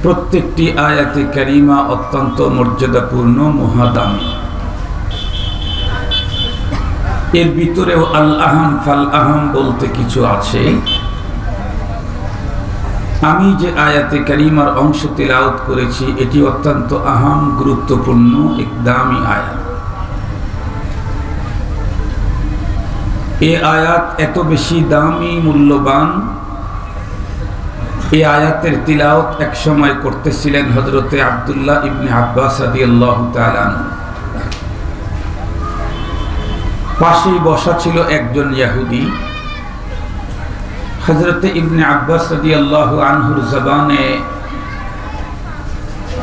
প্রত্যেকটি আয়াতে কারিমা অত্যন্ত মর্যাদাপূর্ণ, মহাদামী। এর ভিতরেও আল আহাম ফাল আহাম বলতে কিছু আছে। আমি যে আয়াতে কারিমার অংশ তিলাওয়াত করেছি এটি অত্যন্ত আহাম, গুরুত্বপূর্ণ এক দামি আয়াত। এই আয়াত এত বেশি দামি, মূল্যবান। এই আয়াতের তিলাওয়াত এক সময় করতেছিলেন হযরতে আব্দুল্লাহ ইবনে আব্বাস রাদিয়াল্লাহু তাআলা আনহু। পাশেই বসা ছিল একজন ইহুদি। হযরতে ইবনে আব্বাস রাদিয়াল্লাহু আনহুর জবানে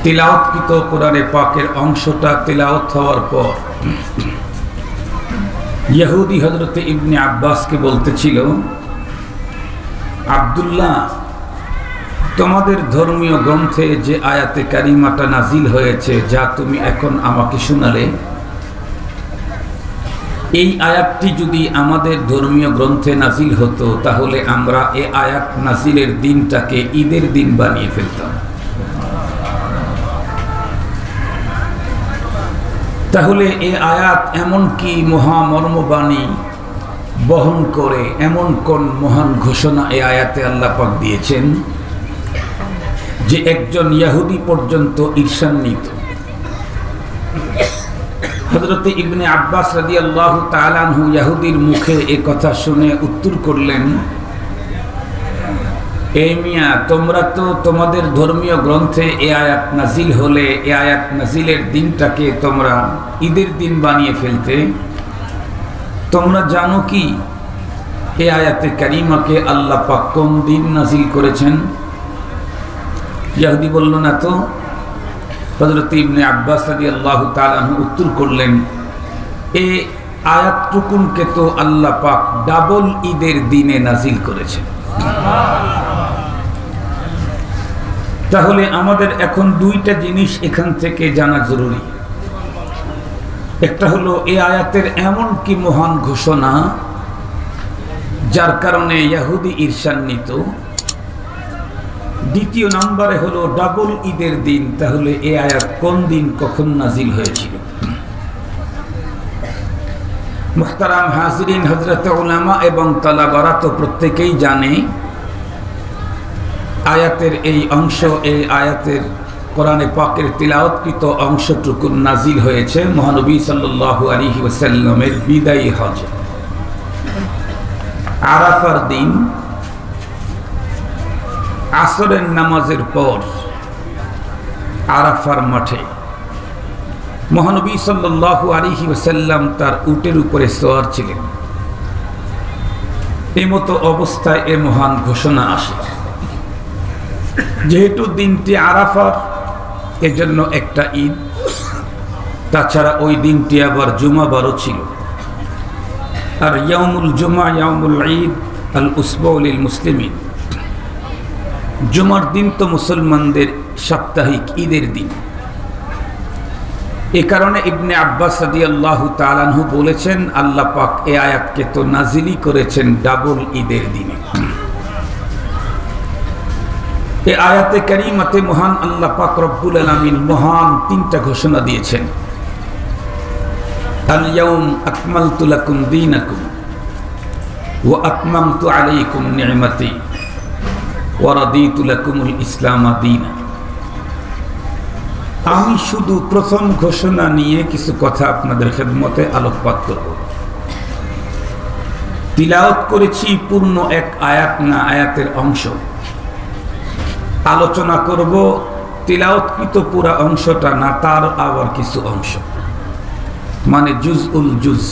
তিলাওয়াতকৃত কোরআনে পাকের অংশটা তিলাওয়াত হওয়ার পর ইহুদি হযরতে ইবনে আব্বাসকে বলতেছিল, আব্দুল্লাহ, তোমাদের ধর্মীয় গ্রন্থে যে আয়াতে কারিমাটা নাজিল হয়েছে, যা তুমি এখন আমাকে শোনালে, এই আয়াতটি যদি আমাদের ধর্মীয় গ্রন্থে নাজিল হতো তাহলে আমরা এই আয়াত নাজিলের দিনটাকে ঈদের দিন বানিয়ে ফেলতাম। তাহলে এই আয়াত এমন কি মহামর্মবাণী বহন করে, এমন কোন মহান ঘোষণা এই আয়াতে আল্লাহ পাক দিয়েছেন যে একজন ইহুদি পর্যন্ত ঈর্ষান্বিত। হযরত ইবনে আব্বাস রাদিয়াল্লাহু তাআলা আনহু ইহুদির মুখে এই কথা শুনে উত্তর করলেন, এই মিয়া, তোমরা তো তোমাদের ধর্মীয় গ্রন্থে এই আয়াত নাজিল হলে এই আয়াত নাজিলের দিনটাকে তোমরা ঈদের দিন বানিয়ে ফেলতে। তোমরা জানো কি এই আয়াতে কারিমাকে আল্লাহ পাক কোন দিন নাজিল করেছেন? ইহুদি বলল, না তো। হযরত ইবনে আব্বাস রাদিয়াল্লাহু তাআলা আনহু উত্তর করলেন, এই আয়াতটুকুনকে তো আল্লাহ পাক ডাবল ঈদের দিনে নাজিল করেছেন। তাহলে আমাদের এখন দুইটা জিনিস এখান থেকে জানা জরুরি। একটা হলো এই আয়াতের এমন কি মহান ঘোষণা যার কারণে ইহুদি ঈর্ষান্বিত। দ্বিতীয় নম্বরে হলো ডাবল ঈদের দিন। তাহলে এই আয়াত কোন দিন, কখন নাজিল হয়েছিল? মুহতারাম হাজিরিন, হযরত উলামা এবং তালাবারা তো প্রত্যেকেই জানে আয়াতের এই অংশ, এই আয়াতের কোরআনে পাকের তিলাওয়াতকৃত অংশটুকু নাজিল হয়েছে মহানবী সাল্লাল্লাহু আলাইহি ওয়াসাল্লামের বিদায়ী হজে, আরাফার দিন আসরের নামাজের পর আরাফার মাঠে মহানবী সাল্লাল্লাহু আলাইহি ওয়াসাল্লাম তার উটের উপরে সওয়ার ছিলেন। এই মতো অবস্থায় এ মহান ঘোষণা আসে। যেহেতু দিনটি আরাফার, এজন্য একটা ঈদ। তাছাড়া ওই দিনটি আবার জুমাবারও ছিল। আর ইয়াউমুল জুমা, ইয়াউমুল ঈদ, আল উসবু লিল মুসলিমিন। জুমার দিন তো মুসলমানদের সাপ্তাহিক ঈদের দিন। এ কারণে ইবনে আব্বাস রাদিয়াল্লাহু তাআলা আনহু বলেছেন, আল্লাহ পাক এই আয়াতকে তো নাজিলই করেছেন ডাবল ঈদের দিনে। এই আয়াতে কারিমাতে মহান আল্লাহ পাক রব্বুল আলামিন মহান তিনটা ঘোষণা দিয়েছেন। আল ইয়াউম আকমালতু লাকুম দীনাকুম ওয়া আতমামতু আলাইকুম নি'মাতি ওয়া রাদিতু লাকুমুল ইসলাম দীনা। আমি শুধু প্রথম ঘোষণা নিয়ে কিছু কথা আপনাদের খেদমতে আলোকপাত করব। তিলাওয়াত করেছি পূর্ণ এক আয়াত না, আয়াতের অংশ। আলোচনা করব তিলাওয়াতকৃত পুরা অংশটা না, তার আবার কিছু অংশ, মানে জুজউল জুজ।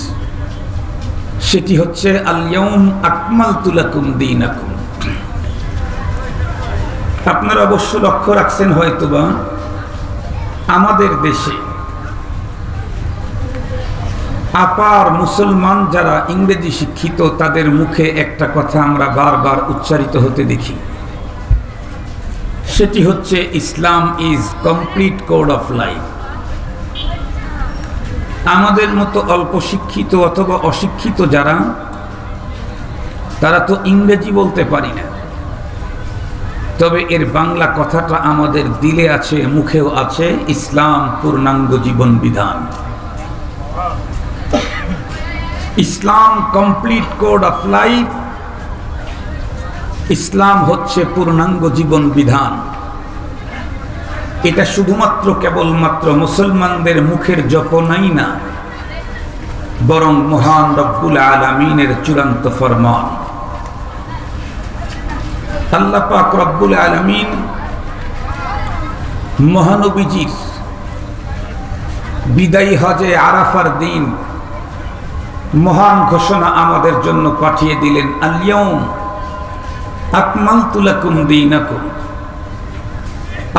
সেটি হচ্ছে আল ইয়াউম আকমালতু লাকুম দীনাকুম। আপনারা অবশ্য লক্ষ্য রাখছেন হয়তোবা আমাদের দেশে আপার মুসলমান যারা ইংরেজি শিক্ষিত তাদের মুখে একটা কথা আমরা বারবার উচ্চারিত হতে দেখি, সেটি হচ্ছে Islam is complete code of life. আমাদের মতো অল্প শিক্ষিত অথবা অশিক্ষিত যারা, তারা তো ইংরেজি বলতে পারি না, তবে এর বাংলা কথাটা আমাদের দিলে আছে, মুখেও আছে, ইসলাম পূর্ণাঙ্গ জীবন বিধান। ইসলাম কমপ্লিট কোড অফ লাইফ। ইসলাম হচ্ছে পূর্ণাঙ্গ জীবন বিধান। এটা শুধুমাত্র কেবলমাত্র মুসলমানদের মুখের জপনাই না, বরং মহান রব্বুল আলামিনের চূড়ান্ত ফরমান। আল্লাহ পাক রব্বুল আলামিন মহানবীজির বিদায়ী হজে আরাফার দিন মহান ঘোষণা আমাদের জন্য পাঠিয়ে দিলেন, আল-ইয়াউম আকমালতু লাকুম দীনাকুম।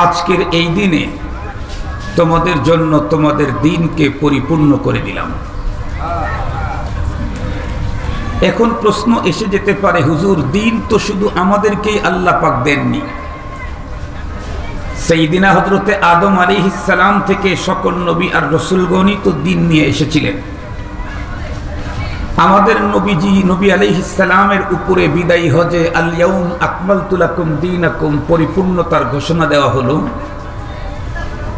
আজকের এই দিনে তোমাদের জন্য তোমাদের দিনকে পরিপূর্ণ করে দিলাম। এখন প্রশ্ন এসে যেতে পারে, হুজুর, দিন তো শুধু আমাদেরকেই আল্লাহ পাক দেননি। সাইয়্যিদিনা হযরতে আদম আলাইহিস সালাম থেকে সকল নবী আর রাসূলগণই তো দিন নিয়ে এসেছিলেন। আমাদের নবীজি নবী আলাইহিস সালামের উপরে বিদায়ী হজে আল-ইয়াউম আকমালতু লাকুম দীনাকুম পরিপূর্ণতার ঘোষণা দেওয়া হলো।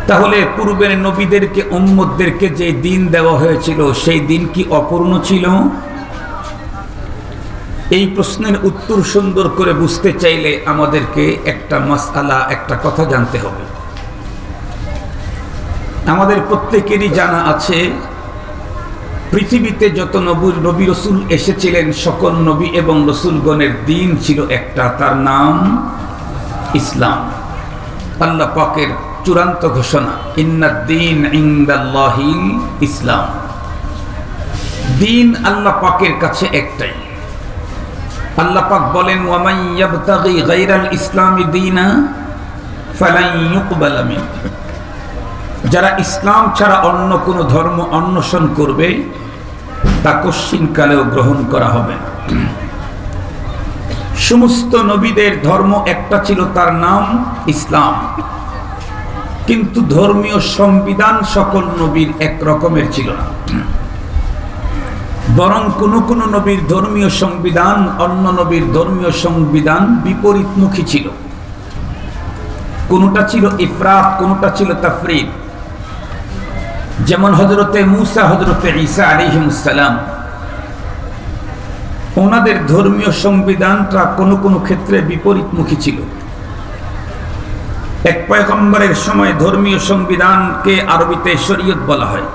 তাহলে পূর্বের নবীদেরকে, উম্মতদেরকে যে দিন দেওয়া হয়েছিল সেই দিন কি অপূর্ণ ছিল? এই প্রশ্নের উত্তর সুন্দর করে বুঝতে চাইলে আমাদেরকে একটা মাসআলা, একটা কথা জানতে হবে। আমাদের প্রত্যেকেরই জানা আছে, পৃথিবীতে যত নবী রসুল এসেছিলেন সকল নবী এবং রসুলগণের দিন ছিল একটা, তার নাম ইসলাম। আল্লাহ পাকের চূড়ান্ত ঘোষণা, ইন্নাদ-দীন ইনদাল্লাহিল ইসলাম। দিন আল্লাহ পাকের কাছে একটাই। আল্লাহ পাক বলেন, ওয়ামান ইয়াবতাগি গায়রাল ইসলামি দীনা ফালান ইউকবালা মিনহু। যারা ইসলাম ছাড়া অন্য কোনো ধর্ম অন্বেষণ করবে তা কশ্চিনকালেও গ্রহণ করা হবে না। সমস্ত নবীদের ধর্ম একটা ছিল, তার নাম ইসলাম। কিন্তু ধর্মীয় সংবিধান সকল নবীর এক রকমের ছিল না, বরং কোন কোন নবীর ধর্মীয় সংবিধান অন্য নবীর ধর্মীয় সংবিধান বিপরীতমুখী ছিল। কোনটা ছিল ইফরাত, কোনটা ছিল তাফরিদ। যেমন হযরতে মূসা, হযরতে ঈসা আলাইহিস সালাম, ওনাদের ধর্মীয় সংবিধানটা কোনো কোনো ক্ষেত্রে বিপরীতমুখী ছিল। এক পয়গম্বরের সময় ধর্মীয় সংবিধানকে আরবিতে শরীয়ত বলা হয়।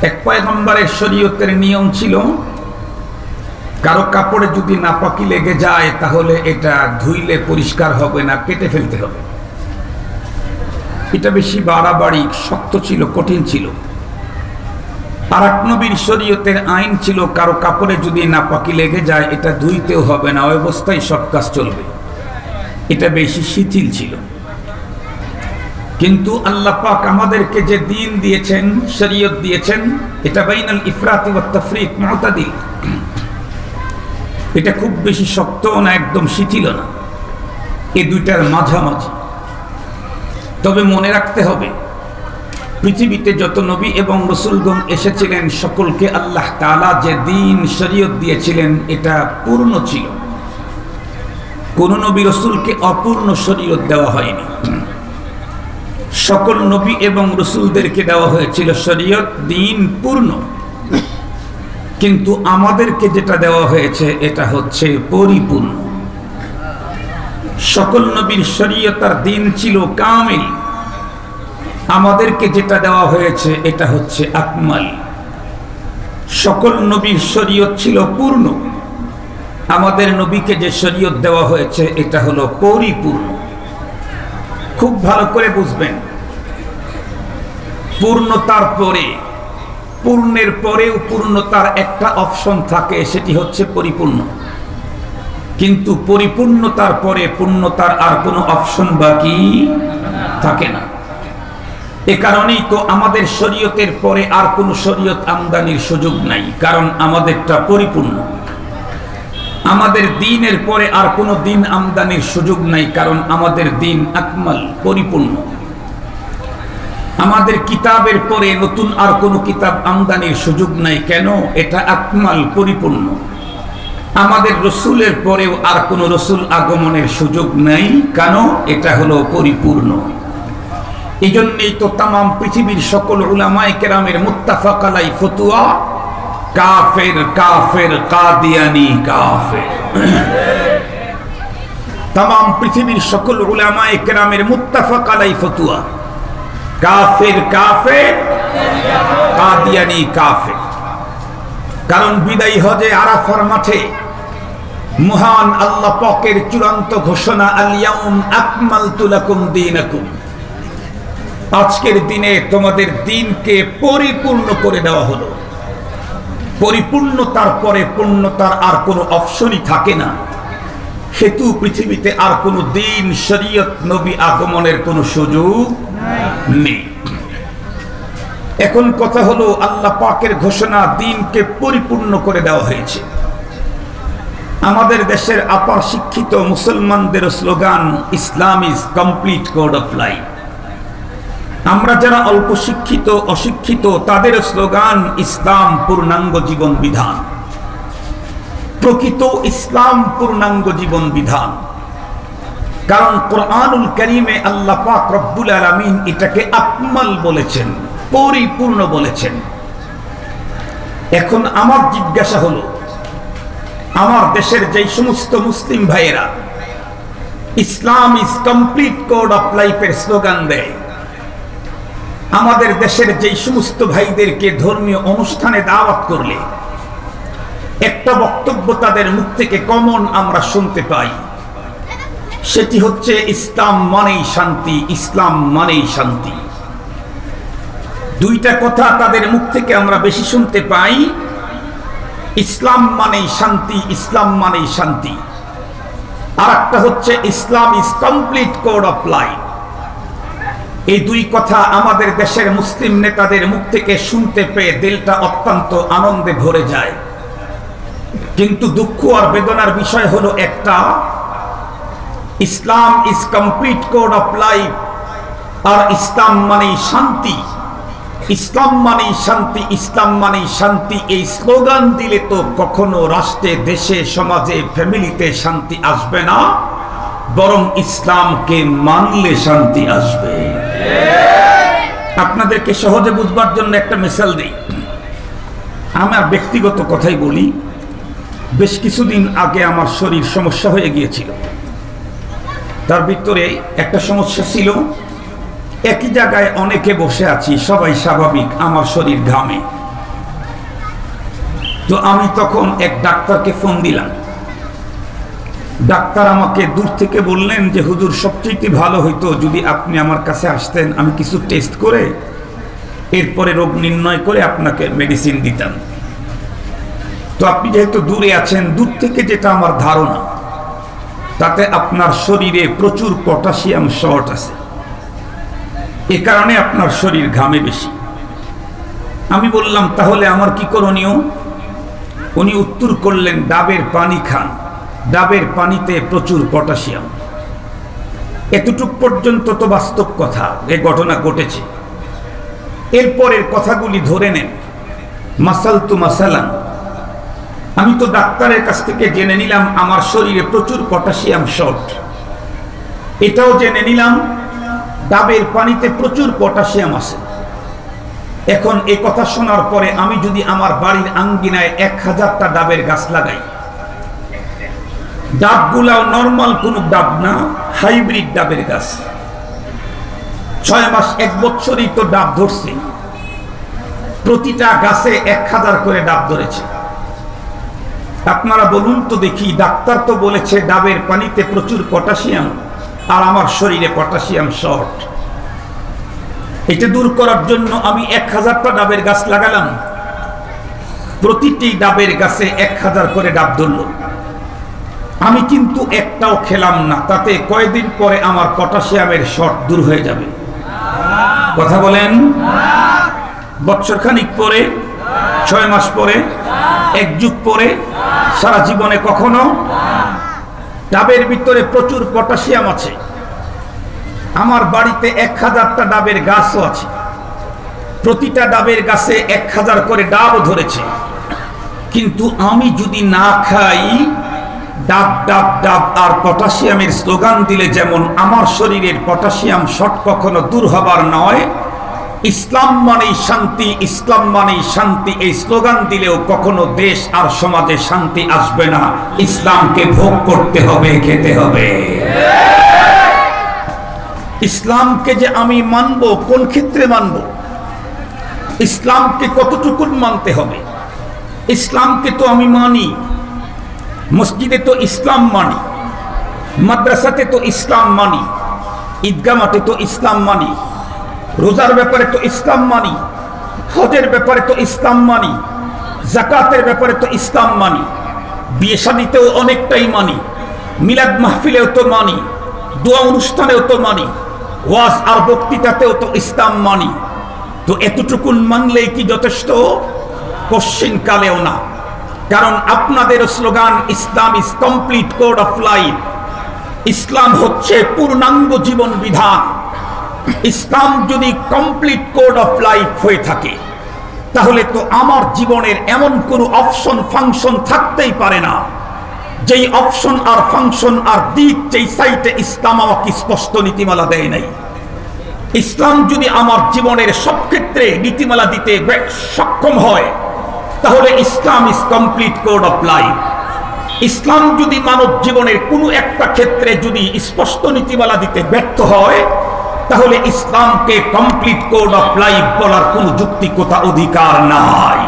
এক পয়গম্বরের শরীয়তের নিয়ম ছিল, কারো কাপড়ে যদি নাপাকি লেগে যায় তাহলে এটা ধুইলে পরিষ্কার হবে না, কেটে ফেলতে হবে। এটা বেশি বাড়াবাড়ি, শক্ত ছিল, কঠিন ছিল। আর এক নবীর শরীয়তের আইন ছিল, কারো কাপড়ে যদি নাপাকি লেগে যায় এটা ধুইতেও হবে না, ওই অবস্থায় সব কাজ চলবে। এটা বেশি শিথিল ছিল। কিন্তু আল্লাহ পাক আমাদেরকে যে দিন দিয়েছেন, শরীয়ত দিয়েছেন, এটা বাইনাল ইফরাত ওয়াত তাফরিত মুতাদিল। এটা খুব বেশি শক্ত না, একদম শিথিল না, এই দুইটার মাঝামাঝি। তবে মনে রাখতে হবে, পৃথিবীতে যত নবী এবং রাসূলগণ এসেছিলেন সকলকে আল্লাহ তাআলা যে দিন শরীয়ত দিয়েছিলেন এটা পূর্ণ ছিল। কোন নবী রাসূলকে অপূর্ণ শরীয়ত দেওয়া হয়নি। সকল নবী এবং রাসূলদেরকে দেওয়া হয়েছিল শরীয়ত, দিন পূর্ণ। কিন্তু আমাদেরকে যেটা দেওয়া হয়েছে এটা হচ্ছে পরিপূর্ণ। সকল নবীর শরীয়ত আর দিন ছিল কামিল, আমাদেরকে যেটা দেওয়া হয়েছে এটা হচ্ছে আকমাল। সকল নবীর শরীয়ত ছিল পূর্ণ, আমাদের নবীকে যে শরীয়ত দেওয়া হয়েছে এটা হলো পরিপূর্ণ। খুব ভালো করে বুঝবেন, পূর্ণতার পরে, পূর্ণের পরেও পূর্ণতার একটা অপশন থাকে, সেটি হচ্ছে পরিপূর্ণ। কিন্তু পরিপূর্ণতার পরে পূর্ণতার আর কোনো অপশন বাকি থাকে না। এ কারণেই তো আমাদের শরীয়তের পরে আর কোনো শরীয়ত আমদানির সুযোগ নাই, কারণ আমাদেরটা পরিপূর্ণ। আমাদের দ্বীনের পরে আর কোনো দিন আমদানির সুযোগ নাই, কারণ আমাদের দ্বীন আকমাল, পরিপূর্ণ। আমাদের কিতাবের পরে নতুন আর কোনো কিতাব আমদানির সুযোগ নাই, কেন? এটা আকমাল, পরিপূর্ণ। আমাদের রসুলের পরেও আর কোনো রসুল আগমনের সুযোগ নেই, কেন? এটা হলো পরিপূর্ণ। এই জন্যই তো তামাম পৃথিবীর সকল উলামায়ে কেরামের মুত্তাফাক আলাই ফতোয়া, কাফের কাফের কাদিয়ানি কাফের। তামাম পৃথিবীর সকল উলামায়ে কেরামের মুত্তাফাক আলাই ফতোয়া, কাফের কাফের কাদিয়ানি কাফের। কারণ বিদায়ী হজে আরাফার মাঠে মহান আল্লাহ পাকের চূড়ান্ত ঘোষণা, আল ইয়াউম আকমালতু লাকুম দীনাকুম, আজকের দিনে তোমাদের দিনকে পরিপূর্ণ করে দেওয়া হলো। পরিপূর্ণতার পরে পূর্ণতার আর কোনো অপশনই থাকে না, সেতু পৃথিবীতে আর কোনো দিন, শরীয়ত, নবী আগমনের কোনো সুযোগ নেই। এখন কথা হলো, আল্লাহ পাকের ঘোষণা, দিনকে পরিপূর্ণ করে দেওয়া হয়েছে। আমাদের দেশের আপার শিক্ষিত মুসলমানদের slogan, Islam is complete code of life. আমরা যারা অল্প শিক্ষিত, অশিক্ষিত, তাদের স্লোগান, ইসলাম পূর্ণাঙ্গ জীবন বিধান। প্রকৃত ইসলাম পূর্ণাঙ্গ জীবন বিধান, কারণ কোরআনুল কারীমে আল্লাহ পাক রব্বুল আলামিন এটাকে আকমাল বলেছেন, পরিপূর্ণ বলেছেন। এখন আমার জিজ্ঞাসা হলো, আমার দেশের যে সমস্ত মুসলিম ভাইয়েরা ইসলাম ইজ কমপ্লিট কোড অফ লাইফের স্লোগান দেয়, আমাদের দেশের যে সমস্ত ভাইদেরকে ধর্মীয় অনুষ্ঠানে দাওয়াত করলে একটা বক্তব্য তাদের মুখ থেকে কমন আমরা শুনতে পাই, সেটি হচ্ছে ইসলাম মানেই শান্তি, ইসলাম মানেই শান্তি। দুইটা কথা তাদের মুখ থেকে আমরা বেশি শুনতে পাই, ইসলাম মানেই শান্তি, ইসলাম মানেই শান্তি। আর একটা হচ্ছে Islam is complete code of life. এই দুই কথা আমাদের দেশের মুসলিম নেতাদের মুখ থেকে শুনতে পেয়ে দিলটা অত্যন্ত আনন্দে ভরে যায়। কিন্তু দুঃখ আর বেদনার বিষয় হলো একটা, Islam is complete code of life আর ইসলাম মানেই শান্তি, ইসলাম মানেই শান্তি, ইসলাম মানেই শান্তি, এই স্লোগান দিলে তো কখনো রাষ্ট্রে, দেশে, সমাজে, ফ্যামিলিতে শান্তি আসবে না, বরং ইসলামকে মানলে শান্তি আসবে। আপনাদেরকে সহজে বুঝবার জন্য একটা মিসাল দিই। আমার ব্যক্তিগত কথাই বলি, বেশ কিছুদিন আগে আমার শরীর সমস্যা হয়ে গিয়েছিল। তার ভিতরে একটা সমস্যা ছিল, একই জায়গায় অনেকে বসে আছি, সবাই স্বাভাবিক, আমার শরীর ঘামে। তো আমি তখন এক ডাক্তারকে ফোন দিলাম। ডাক্তার আমাকে দূর থেকে বললেন যে, হুজুর, সবচেয়ে ভালো হইতো যদি আপনি আমার কাছে আসতেন, আমি কিছু টেস্ট করে এরপরে রোগ নির্ণয় করে আপনাকে মেডিসিন দিতাম। তো আপনি যেহেতু দূরে আছেন, দূর থেকে যেটা আমার ধারণা, তাতে আপনার শরীরে প্রচুর পটাশিয়াম শর্ট আছে, এ কারণে আপনার শরীর ঘামে বেশি। আমি বললাম, তাহলে আমার কি করণীয়? উনি উত্তর করলেন, ডাবের পানি খান, ডাবের পানিতে প্রচুর পটাশিয়াম। এতটুক পর্যন্ত তো বাস্তব কথা, এই ঘটনা ঘটেছে। এরপরের কথাগুলি ধরে নেন, মাসাল তু মাসালান। আমি তো ডাক্তারের কাছ থেকে জেনে নিলাম আমার শরীরে প্রচুর পটাশিয়াম শর্ট, এটাও জেনে নিলাম ডাবের পানিতে প্রচুর পটাশিয়াম আছে। এখন এই কথা শোনার পরে আমি যদি আমার বাড়ির আঙ্গিনায় 1000টা ডাবের গাছ লাগাই, ডাবগুলাও নরমাল কোন ডাব না, হাইব্রিড ডাবের গাছ, 6 মাস 1 বছরই তো ডাব ধরছে, প্রতিটা গাছে 1000 করে ডাব ধরেছে। আপনারা বলুন তো দেখি, ডাক্তার তো বলেছে ডাবের পানিতে প্রচুর পটাশিয়াম, আর আমার শরীরে পটাশিয়াম শর্ট। এটা দূর করার জন্য আমি 1000টা ডাবের গাছ লাগালাম, প্রতিটি ডাবের গাছে 1000 করে ডাব ধরল। আমি কিন্তু একটাও খেলাম না, তাতে কয়েকদিন পরে আমার পটাশিয়ামের শর্ট দূর হয়ে যাবে। কথা বলেন? বছরখানিক পরে, 6 মাস পরে, 1 যুগ পরে, সারা জীবনে কখনো? ডাবের ভিতরে প্রচুর পটাশিয়াম আছে। আমার বাড়িতে 1000টা ডাবের গাছও আছে, প্রতিটা ডাবের গাছে 1000 করে ডাবও ধরেছে। কিন্তু আমি যদি না খাই, ডাব ডাব ডাব আর পটাশিয়ামের স্লোগান দিলে যেমন আমার শরীরের পটাশিয়াম শর্ট কখনো দূর হবার নয়, ইসলাম মানেই শান্তি, ইসলাম মানেই শান্তি এই স্লোগান দিলেও কখনো দেশ আর সমাজে শান্তি আসবে না। ইসলামকে ভোগ করতে হবে, খেতে হবে। ইসলামকে যে আমি মানব, কোন ক্ষেত্রে মানব? ইসলামকে কতটুকু মানতে হবে? ইসলামকে তো আমি মানি, মসজিদে তো ইসলাম মানি, মাদ্রাসাতে তো ইসলাম মানি, ঈদগাহ মাঠে তো ইসলাম মানি, রোজার ব্যাপারে তো ইসলাম মানি, হজের ব্যাপারে তো ইসলাম মানি, যাকাতের ব্যাপারে তো ইসলাম মানি, বিয়ে শাদীতেও অনেকটাই মানি, মিলাদ মাহফিলেও তো মানি, দোয়া অনুষ্ঠানেও তো মানি, ওয়াজ আর বক্তৃতাতেও তো ইসলাম মানি। তো এতটুকুন মানলেই কি যথেষ্ট? কোশ্চিন কালেও না। কারণ আপনাদের slogan Islam is complete code of life. ইসলাম হচ্ছে পূর্ণাঙ্গ জীবন বিধান। ইসলাম যদি কমপ্লিট কোড অফ লাইফ হয়ে থাকে, তাহলে তো আমার জীবনের এমন কোনো অপশন ফাংশন থাকতেই পারে না যেই অপশন আর ফাংশন আর দিক যেই সাইটে ইসলাম আমাকে স্পষ্ট নীতিমালা দেয় নাই। ইসলাম যদি আমার জীবনের সব ক্ষেত্রে নীতিমালা দিতে সক্ষম হয়, তাহলে Islam is complete code of life. ইসলাম যদি মানব জীবনের কোনো একটা ক্ষেত্রে যদি স্পষ্ট নীতিমালা দিতে ব্যর্থ হয়, তাহলে ইসলামকে কমপ্লিট কোড অফ লাইফ বলার কোনো যুক্তিকতা অধিকার নাই।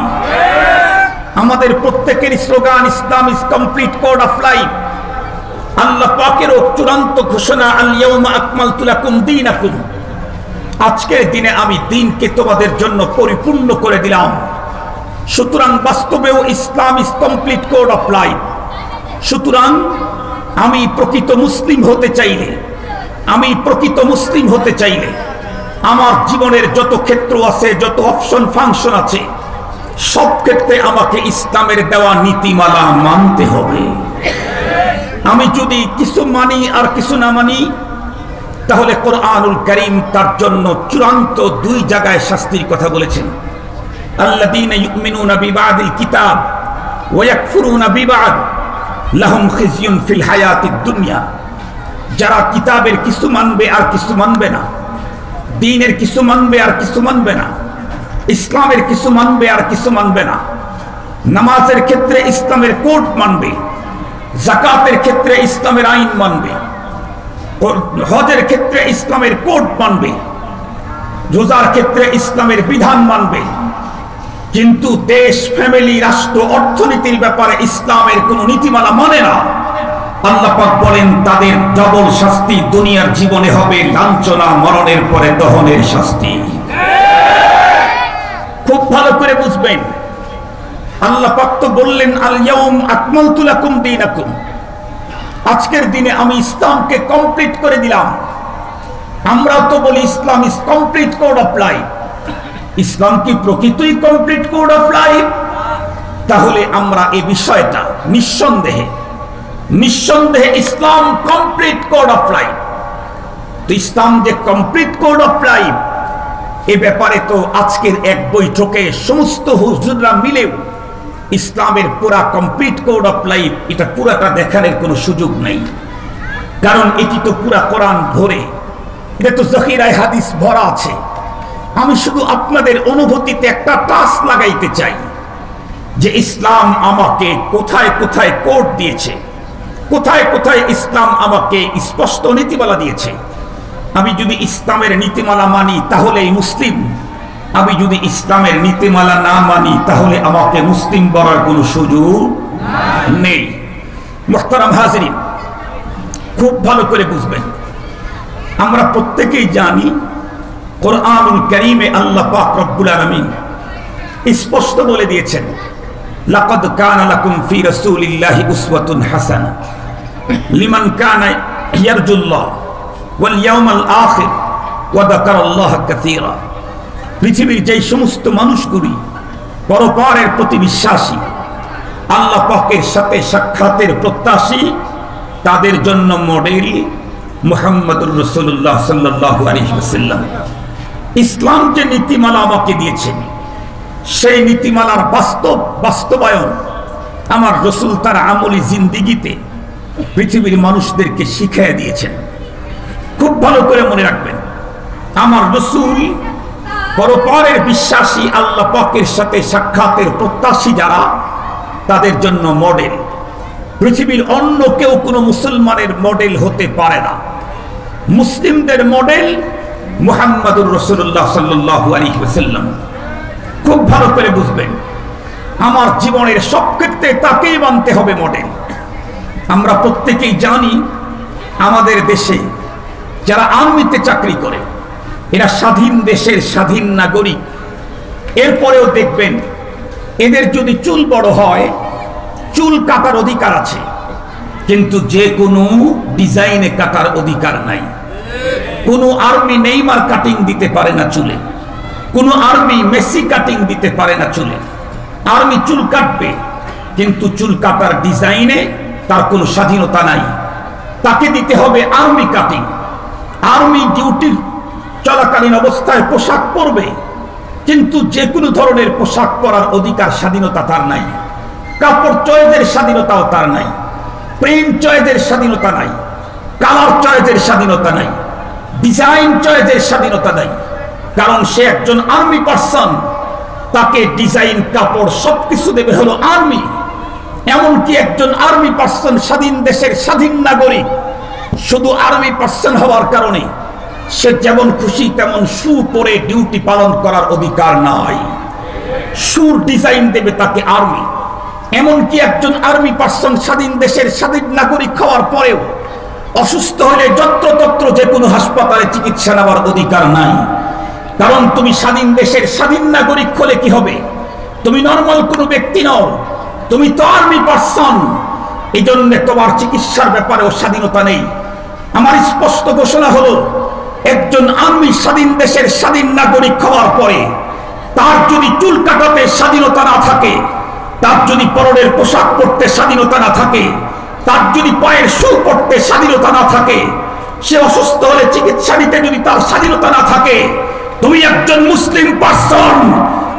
আমাদের প্রত্যেকের slogan Islam is complete code of life. আল্লাহ পাকেরও চূড়ান্ত ঘোষণা, আল ইয়াউমা আকমালতু লাকুম দীনাকুম, আজকের দিনে আমি দ্বীনকে তোমাদের জন্য পরিপূর্ণ করে দিলাম। সুতরাং বাস্তবেও Islam is complete code of life. সুতরাং আমি প্রকৃত মুসলিম হতে চাইলে, আমার জীবনের যত ক্ষেত্র আছে, যত অপশন ফাংশন আছে, সব ক্ষেত্রে আমাকে ইসলামের দেওয়া নীতিমালা মানতে হবে। আমি যদি কিছু মানি আর কিছু না মানি, তাহলে কোরআনুল কারীম তার জন্য চূড়ান্ত দুই জায়গায় শাস্তির কথা বলেছেন। আল্লাযীনা ইউমিনুনা বিবাদিল কিতাব ওয়া ইয়াকফুরুনা বিবাদ লাহুম খিজয়ুন ফিল হায়াতিদ দুনিয়া। যারা কিতাবের কিছু মানবে আর কিছু মানবে না, দ্বীনের কিছু মানবে আর কিছু মানবে না, ইসলামের কিছু মানবে আর কিছু মানবে না, নামাজের ক্ষেত্রে ইসলামের কোড মানবে, যাকাতের ক্ষেত্রে ইসলামের আইন মানবে, হজের ক্ষেত্রে ইসলামের কোড মানবে, রোজার ক্ষেত্রে ইসলামের বিধান মানবে, কিন্তু দেশ, ফ্যামিলি, রাষ্ট্র, অর্থনীতির ব্যাপারে ইসলামের কোন নীতিমালা মানে না। আল্লাহ পাক বলেন তাদের ডবল শাস্তি দুনিয়ার জীবনে হবে, লাঞ্ছনা, মরণের পরে দহনের শাস্তি। খুব ভালো করে বুঝবেন, আল্লাহ পাক তো বললেন আল ইয়াউম আকমালতু লাকুম দীনাকুম, আজকের দিনে আমি ইসলামকে কমপ্লিট করে দিলাম। আমরা তো বলি Islam is complete code of life. ইসলাম কি প্রকৃতই কমপ্লিট কোড অফ লাইফ? তাহলে আমরা এই বিষয়টা নিঃসন্দেহে ইসলাম কমপ্লিট কোড অফ লাইফ। তো ইসলাম যে কমপ্লিট কোড অফ লাইফ, এ ব্যাপারে তো আজকের এক বৈঠকে সমস্ত হুজুররা মিলেও ইসলামের পুরা কমপ্লিট কোড অফ লাইফ এটা পুরাটা দেখানোর কোনো সুযোগ নেই। কারণ এটি তো পুরা কোরআন ভরে, এটা তো জখিরায় হাদিস ভরা আছে। আমি শুধু আপনাদের অনুভূতিতে একটা টাচ লাগাইতে চাই যে ইসলাম আমাকে কোথায় কোথায় কোড দিয়েছে, কোথায় কোথায় ইসলাম আমাকে স্পষ্ট নীতিমালা দিয়েছে। আমি যদি ইসলামের নীতিমালা মানি তাহলেই মুসলিম, আমি যদি ইসলামের নীতিমালা না মানি তাহলে আমাকে মুসলিম বলার কোনো সুযোগ নেই। মুহতারাম হাজিরিন, খুব ভালো করে বুঝবেন, আমরা প্রত্যেকেই জানি কোরআনুল কারীমে আল্লাহ পাক রব্বুল আলামিন স্পষ্ট বলে দিয়েছেন, লাকাদ কানা লাকুম ফি রাসূলিল্লাহি উসওয়াতুন হাসানা লিমান কানা ইয়ারজুল্লাহ ওয়াল ইয়াউমাল আখির ওয়া যাকারাল্লাহা কাসীরা। পৃথিবীর যে সমস্ত মানুষগুলি পরপারের প্রতি বিশ্বাসী, আল্লাহ পাকের সাথে সাক্ষাতের প্রত্যাশী, তাদের জন্য মডেল মুহাম্মদুর রাসূলুল্লাহ সাল্লাল্লাহু আলাইহি ওয়াসাল্লাম। ইসলাম যে নীতিমালা আমাকে দিয়েছেন, সেই নীতিমালার বাস্তবায়ন আমার রাসূল তার আমলি জিন্দেগিতে পৃথিবীর মানুষদেরকে শিখিয়ে দিয়েছেন। খুব ভালো করে মনে রাখবেন, আমার রাসূল পরপরের বিশ্বাসী, আল্লাহ পাকের সাথে সাক্ষাতের প্রত্যাশী যারা, তাদের জন্য মডেল। পৃথিবীর অন্য কেউ কোনো মুসলমানের মডেল হতে পারে না। মুসলিমদের মডেল মুহাম্মাদুর রাসূলুল্লাহ সাল্লাল্লাহু আলাইহি ওয়াসাল্লাম। খুব ভালো করে বুঝবেন, আমার জীবনের সব ক্ষেত্রে তাকেই মানতে হবে মডেল। আমরা প্রত্যেকেই জানি আমাদের দেশে যারা আর্মিতে চাকরি করে এরা স্বাধীন দেশের স্বাধীন নাগরিক। এরপরেও দেখবেন এদের যদি চুল বড় হয়, চুল কাটার অধিকার আছে, কিন্তু যে কোনো ডিজাইনে কাটার অধিকার নাই। কোনো আর্মি নেইমার কাটিং দিতে পারে না চুলে, কোনো আর্মি মেসি কাটিং দিতে পারে না চুলে। আর্মি চুল কাটবে, কিন্তু চুল কাটার ডিজাইনে তার কোনো স্বাধীনতা নাই। তাকে দিতে হবে আর্মি কাটিং। আর্মি ডিউটির চলাকালীন অবস্থায় পোশাক পরবে, কিন্তু যে কোনো ধরনের পোশাক পরার অধিকার স্বাধীনতা তার নাই। কাপড় চয়েসের স্বাধীনতাও তার নাই, প্রিন্ট চয়েসের স্বাধীনতা নাই, কালার চয়েসের স্বাধীনতা নাই, ডিজাইন চয়েসের স্বাধীনতা নাই। কারণ সে একজন আর্মি পার্সন, তাকে ডিজাইন কাপড় সবকিছু দেবে হলো আর্মি। এমনকি একজন আর্মি পার্সন স্বাধীন দেশের স্বাধীন নাগরিক, শুধু আর্মি পার্সন হওয়ার কারণে সে যেমন খুশি তেমন শু পরে ডিউটি পালন করার অধিকার নাই। শুর ডিজাইন দেবে তাকে আর্মি। এমনকি একজন আর্মি পার্সন স্বাধীন দেশের স্বাধীন নাগরিক হওয়ার পরেও অসুস্থ হলে যত্রতত্র যে কোনো হাসপাতালে চিকিৎসা নেওয়ার অধিকার নাই। কারণ তুমি স্বাধীন দেশের স্বাধীন নাগরিক হলে কি হবে? তুমি নর্মাল কোনো ব্যক্তি নও, তুমি তো আর্মি পার্সন। এই জন্য তোমার চিকিৎসার ব্যাপারেও স্বাধীনতা নেই। আমার স্পষ্ট ঘোষণা হলো, একজন আর্মি স্বাধীন দেশের স্বাধীন নাগরিক হওয়ার পরে তার যদি চুল কাটাতে স্বাধীনতা না থাকে, তার যদি পরনের পোশাক পরতে স্বাধীনতা না থাকে, তার যদি পায়ের শু পরতে স্বাধীনতা না থাকে, সে অসুস্থ হলে চিকিৎসা নিতে যদি তার স্বাধীনতা না থাকে, তুমি একজন মুসলিম পার্সন,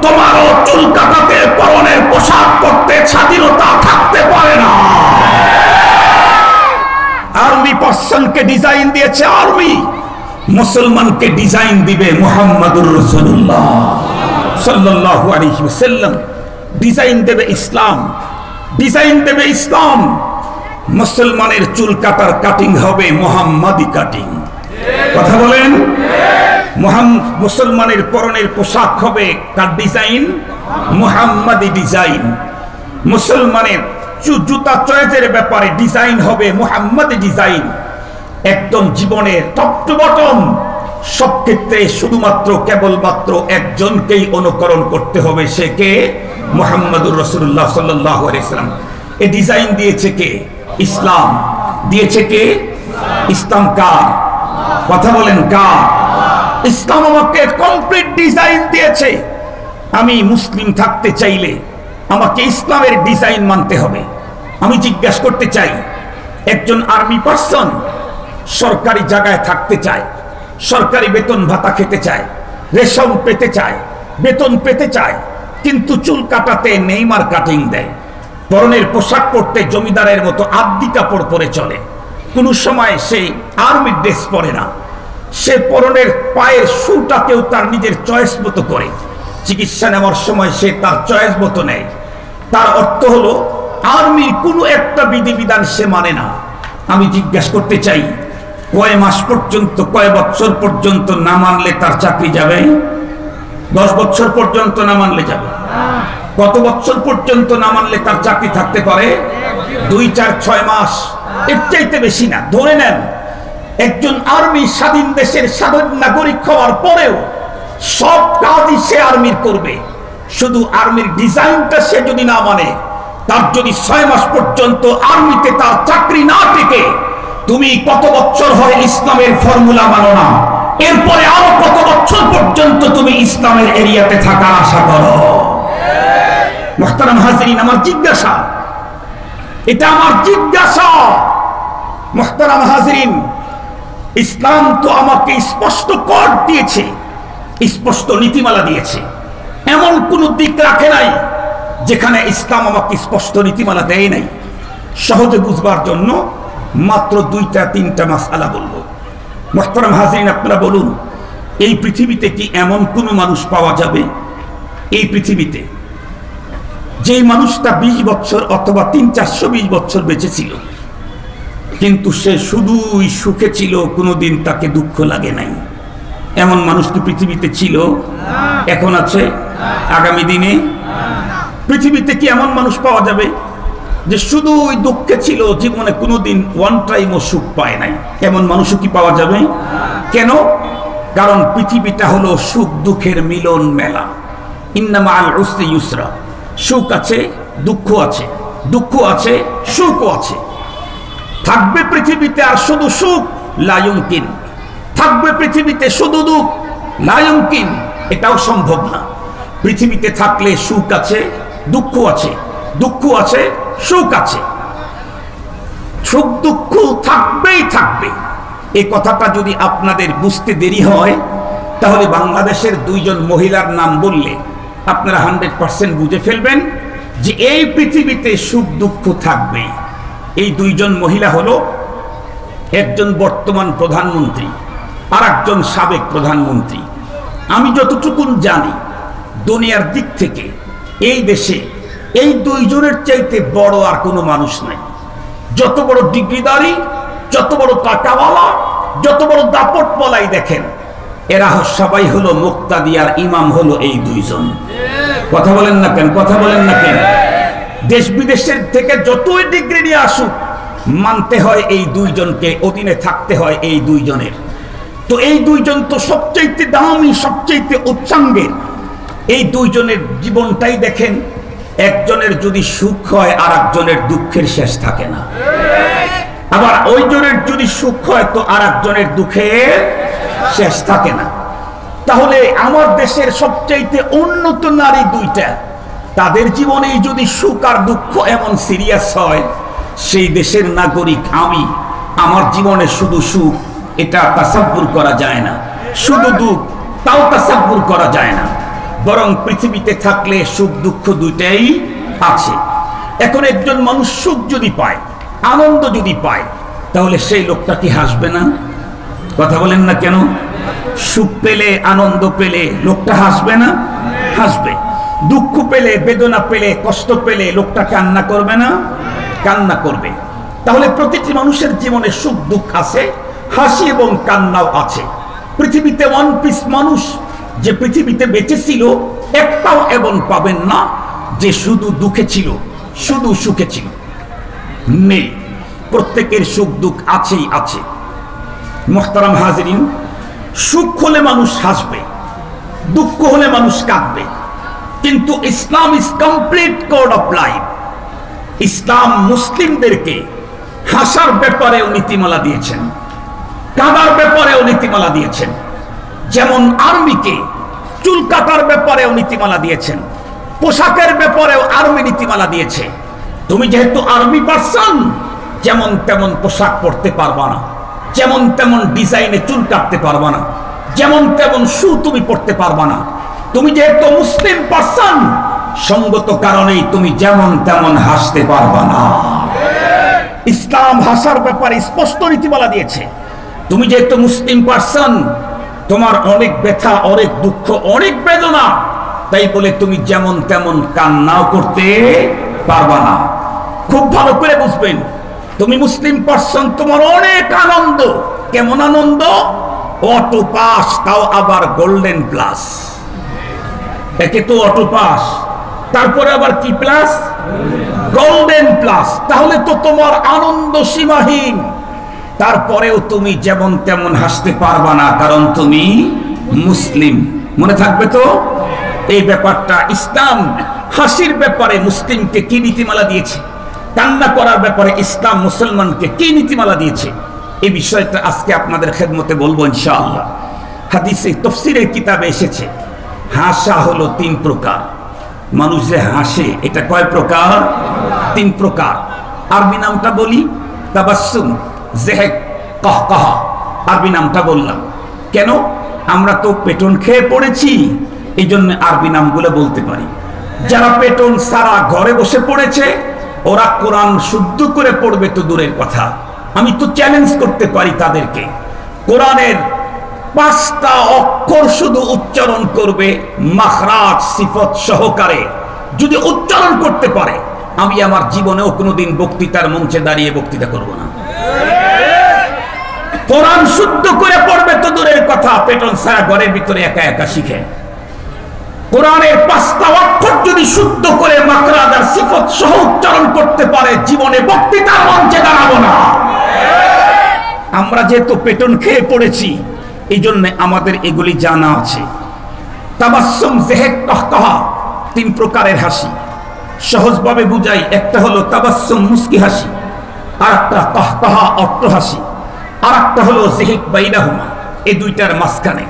তোমারও চুল কাটাতে পরনের পোশাক পরতে স্বাধীনতা থাকতে পারে না। আর্মি পার্সনকে ডিজাইন দিয়েছে আর্মি, মুসলমানকে ডিজাইন দিবে মুহাম্মাদুর রাসূলুল্লাহ সাল্লাল্লাহু আলাইহি ওয়াসাল্লাম। ডিজাইন দেবে ইসলাম, ডিজাইন দেবে ইসলাম। মুসলমানের চুল কাটার কাটিং হবে মুহাম্মাদি কাটিং। কথা বলেন। মুসলমানের পরনের পোশাক হবে তার ডিজাইন মুহাম্মাদি ডিজাইন। মুসলমানের জুতা চয়েসের ব্যাপারে ডিজাইন হবে মুহাম্মাদি ডিজাইন। একদম জীবনের টপ টু বটম সব ক্ষেত্রে শুধুমাত্র কেবলমাত্র একজনকেই অনুকরণ করতে হবে, সে কে? মুহাম্মাদুর রাসূলুল্লাহ সাল্লাল্লাহু আলাইহি ওয়াসাল্লাম। এই ডিজাইন দিয়েছে কে? ইসলাম দিয়েছে কে? ইসলাম কার? কথা বলেন কার? ইসলাম আমাকে কমপ্লিট ডিজাইন দিয়েছে। আমি মুসলিম থাকতে চাইলে আমাকে ইসলামের ডিজাইন মানতে হবে। আমি জিজ্ঞাসা করতে চাই, একজন আর্মি পার্সন সরকারি জায়গায় থাকতে চায়, সরকারি বেতন ভাতা খেতে চায়, রেশন পেতে চায়, বেতন পেতে চায়, কিন্তু চুল কাটাতে নেইমার কাটিং দেয়, পরনের পোশাক পরতে জমিদারের মতো আদ্দি কাপড় পরে চলে, কোনো সময় সে আর্মি ড্রেস পরে না, সে পরনের পায়ের শুটাকেও তার নিজের চয়েস মতো করে, চিকিৎসা নেওয়ার সময় সে তার চয়েস মতো নেয়। তার অর্থ হলো আর্মির কোনো একটা বিধিবিধান সে মানে না। আমি জিজ্ঞাসা করতে চাই, কয় মাস পর্যন্ত, কয় বছর পর্যন্ত না মানলে তার চাকরি যাবে? 10 বছর পর্যন্ত না মানলে যাবে? কত বছর পর্যন্ত না মানলে তার চাকরি থাকতে পারে? 2, 4, 6 মাস, এর চাইতে বেশি না। ধরে নেন একজন আর্মি স্বাধীন দেশের স্বাধীন নাগরিক হওয়ার পরেও সব কাজই সে আর্মির করবে, শুধু আর্মির ডিজাইনটা সে যদি না মানে, তার যদি 6 মাস পর্যন্ত আর্মিতে তার চাকরি না টিকে, তুমি কত বছর হয় ইসলামের ফর্মুলা মানো না, এরপরে আরো কত বছর পর্যন্ত তুমি ইসলামের এরিয়াতে থাকার আশা করো? মুহতারাম হাজিরিন, আমার জিজ্ঞাসা, এটা আমার জিজ্ঞাসা। মুহতারাম হাজিরিন, ইসলাম তো আমাকে স্পষ্ট কোড দিয়েছে, স্পষ্ট নীতিমালা দিয়েছে, এমন কোন দিক রাখে নাই যেখানে ইসলাম আমাকে স্পষ্ট নীতিমালা দেয় নাই। সহজে বুঝবার জন্য মাত্র 2-3টা মাসআলা বলবো। মুহতারাম হাজিরিন, আপনারা বলুন, এই পৃথিবীতে কি এমন কোনো মানুষ পাওয়া যাবে এই পৃথিবীতে যেই মানুষটা 20 বছর অথবা 300-420 বছর বেঁচে ছিল, কিন্তু সে শুধুই সুখে ছিল, কোনোদিন তাকে দুঃখ লাগে নাই? এমন মানুষ কি পৃথিবীতে ছিল? এখন আছে? আগামী দিনে? পৃথিবীতে কি এমন মানুষ পাওয়া যাবে যে শুধুই দুঃখে ছিল, জীবনে কোনোদিন ওয়ান টাইমও সুখ পায় নাই? এমন মানুষও কি পাওয়া যাবে? কেন? কারণ পৃথিবীটা হলো সুখ দুঃখের মিলন মেলা। ইন্না মাআল উসরি ইউসরা। সুখ আছে, দুঃখ আছে, দুঃখ আছে, সুখও আছে। থাকবে পৃথিবীতে আর শুধু সুখ? লা ইউমকিন। থাকবে পৃথিবীতে শুধু দুঃখ? লা ইউমকিন। এটাও সম্ভব না। পৃথিবীতে থাকলে সুখ আছে, দুঃখ আছে, দুঃখ আছে, সুখ আছে। সুখ দুঃখ থাকবেই থাকবে। এই কথাটা যদি আপনাদের বুঝতে দেরি হয়, তাহলে বাংলাদেশের 2জন মহিলার নাম বললে আপনারা 100% বুঝে ফেলবেন যে এই পৃথিবীতে সুখ দুঃখ থাকবে। এই 2জন মহিলা হলো একজন বর্তমান প্রধানমন্ত্রী আর একজন সাবেক প্রধানমন্ত্রী। আমি যতটুকু জানি, দুনিয়ার দিক থেকে এই দেশে এই 2জনের চাইতে বড় আর কোনো মানুষ নাই। যত বড় ডিগ্রিদারি, যত বড় টাকাওয়ালা, যত বড় দাপট বলাই দেখেন, এরা সবাই হলো মুক্তাদি আর ইমাম হলো এই 2জন। কথা বলেন না কেন? কথা বলেন না কেন? দেশ বিদেশের থেকে যতই ডিগ্রি নিয়ে আসুক, মানতে হয় এই 2জনকে, অধীনে থাকতে হয় এই 2জনের। তো এই 2জন তো সবচাইতে দামি, সবচাইতে উচ্চাঙ্গের। এই 2জনের জীবনটাই দেখেন, একজনের যদি সুখ হয় আর একজনের দুঃখের শেষ থাকে না। আবার ওই জনের যদি সুখ হয় তো আর একজনের দুঃখের শেষ থাকে না। তাহলে আমার দেশের সবচাইতে উন্নত নারী 2টা, তাদের জীবনেই যদি সুখ আর দুঃখ এমন সিরিয়াস হয়, সেই দেশের নাগরিক আমি, আমার জীবনে শুধু সুখ, এটা তাসাব্বুর করা যায় না। শুধু দুঃখ, তাও তাসাব্বুর করা যায় না। বরং পৃথিবীতে থাকলে সুখ দুঃখ 2টাই আছে। এখন একজন মানুষ সুখ যদি পায়, আনন্দ যদি পায়, তাহলে সেই লোকটা কি হাসবে না? কথা বলেন না কেন? সুখ পেলে, আনন্দ পেলে লোকটা হাসবে না? হাসবে। দুঃখ পেলে, বেদনা পেলে, কষ্ট পেলে লোকটা কান্না করবে না? কান্না করবে। তাহলে প্রতিটি মানুষের জীবনে সুখ দুঃখ আছে, হাসি এবং কান্নাও আছে। পৃথিবীতে 1 পিস মানুষ যে পৃথিবীতে বেঁচে ছিল, একটাও এমন পাবেন না যে শুধু দুঃখে ছিল, শুধু সুখে ছিল। নেই। প্রত্যেকের সুখ দুঃখ আছেই আছে। মুহতারাম হাজিরিন, সুখ হলে মানুষ হাসবে, দুঃখ হলে মানুষ কাঁদবে, কিন্তু Islam is complete code of life. ইসলাম মুসলিমদেরকে হাসার ব্যাপারেও নীতিমালা দিয়েছেন, কাঁদার ব্যাপারেও নীতিমালা দিয়েছেন। যেমন আর্মিকে চুল কাটার ব্যাপারেও নীতিমালা দিয়েছেন, পোশাকের ব্যাপারেও আর্মি নীতিমালা দিয়েছে। তুমি যেহেতু আর্মি পারসন, যেমন তেমন পোশাক পরতে পারবা না, যেমন তেমন ডিজাইনে চুল কাটতে পারবা না, যেমন তেমন শু তুমি পড়তে পারবা না। তুমি যেহেতু মুসলিম পারসন, সঙ্গত কারণেই তুমি যেমন তেমন হাসতে পারবা না। ইসলাম হাসার ব্যাপারে স্পষ্ট নীতিমালা দিয়েছে। তুমি যেহেতু মুসলিম পারসন, তোমার অনেক ব্যথা, অনেক দুঃখ, অনেক বেদনা, তাই বলে তুমি যেমন তেমন কান্নাও করতে পারবা না। খুব ভালো করে বুঝবেন, তুমি মুসলিম পারসন, তোমার অনেক আনন্দ। কেমন আনন্দ? অটো পাস, তাও আবার গোল্ডেন প্লাস। একে তো অটো পাস, তারপরে আবার কি প্লাস? Golden plus. তাহলে তো তোমার আনন্দ সীমাহীন। তারপরেও তুমি যেমন তেমন হাসতে পারবা না, কারণ তুমি মুসলিম। মনে থাকবে তো এই ব্যাপারটা। ইসলাম হাসির ব্যাপারে মুসলিমকে কি নীতিমালা দিয়েছে, কান্না করার ব্যাপারে ইসলাম মুসলমানকে কি নীতিমালা দিয়েছে, এই বিষয়টা আজকে আপনাদের খেদমতে বলবো ইনশাআল্লাহ। হাদিসে তাফসীরের কিতাবে এসেছে, হাসা হলো 3 প্রকার। মানুষ যে হাসে, এটা কয় প্রকার? 3 প্রকার। আরবি নামটা বলি, তাবাসসুম, জেহেক, কাহকাহা। আরবি নামটা বললাম কেন? আমরা তো পেটন খেয়ে পড়েছি, এই জন্য আরবি নামগুলো বলতে পারি। যারা পেটন সারা ঘরে বসে পড়েছে ওরা কোরআন শুদ্ধ করে পড়বে তো দূরের কথা, আমি তো চ্যালেঞ্জ করতে পারি তাদেরকে, কোরআনের 5টা অক্ষর শুধু উচ্চারণ করবে মাখরাজ সিফত সহকারে, যদি উচ্চারণ করতে পারে আমি আমার জীবনেও কোনোদিন বক্তৃতার মঞ্চে দাঁড়িয়ে বক্তৃতা করব না। কোরআন শুদ্ধ করে পড়বে তো দূরের কথা, পেটন সারা ঘরের ভিতরে একা একা শিখে। কোরআনের 5টা অক্ষর যদি শুদ্ধ করে মাখরাজ আর সিফত সহ উচ্চারণ করতে পারে, জীবনে বক্তৃতার মঞ্চে দাঁড়াবো না। আমরা যেহেতু পেটন খেয়ে পড়েছি এই জন্য আমাদের এগুলি জানা আছে। তাবাসসুম যিহেক কাহকাহা 3 প্রকারের হাসি, সহজভাবে বুঝাই, একটা হলো তাবাসসুম মুস্কি হাসি, আর একটা কাহকাহা অট্ট হাসি, আর একটা হলো যিহেক বাইনাহুমা, এই দুইটার মাঝখানে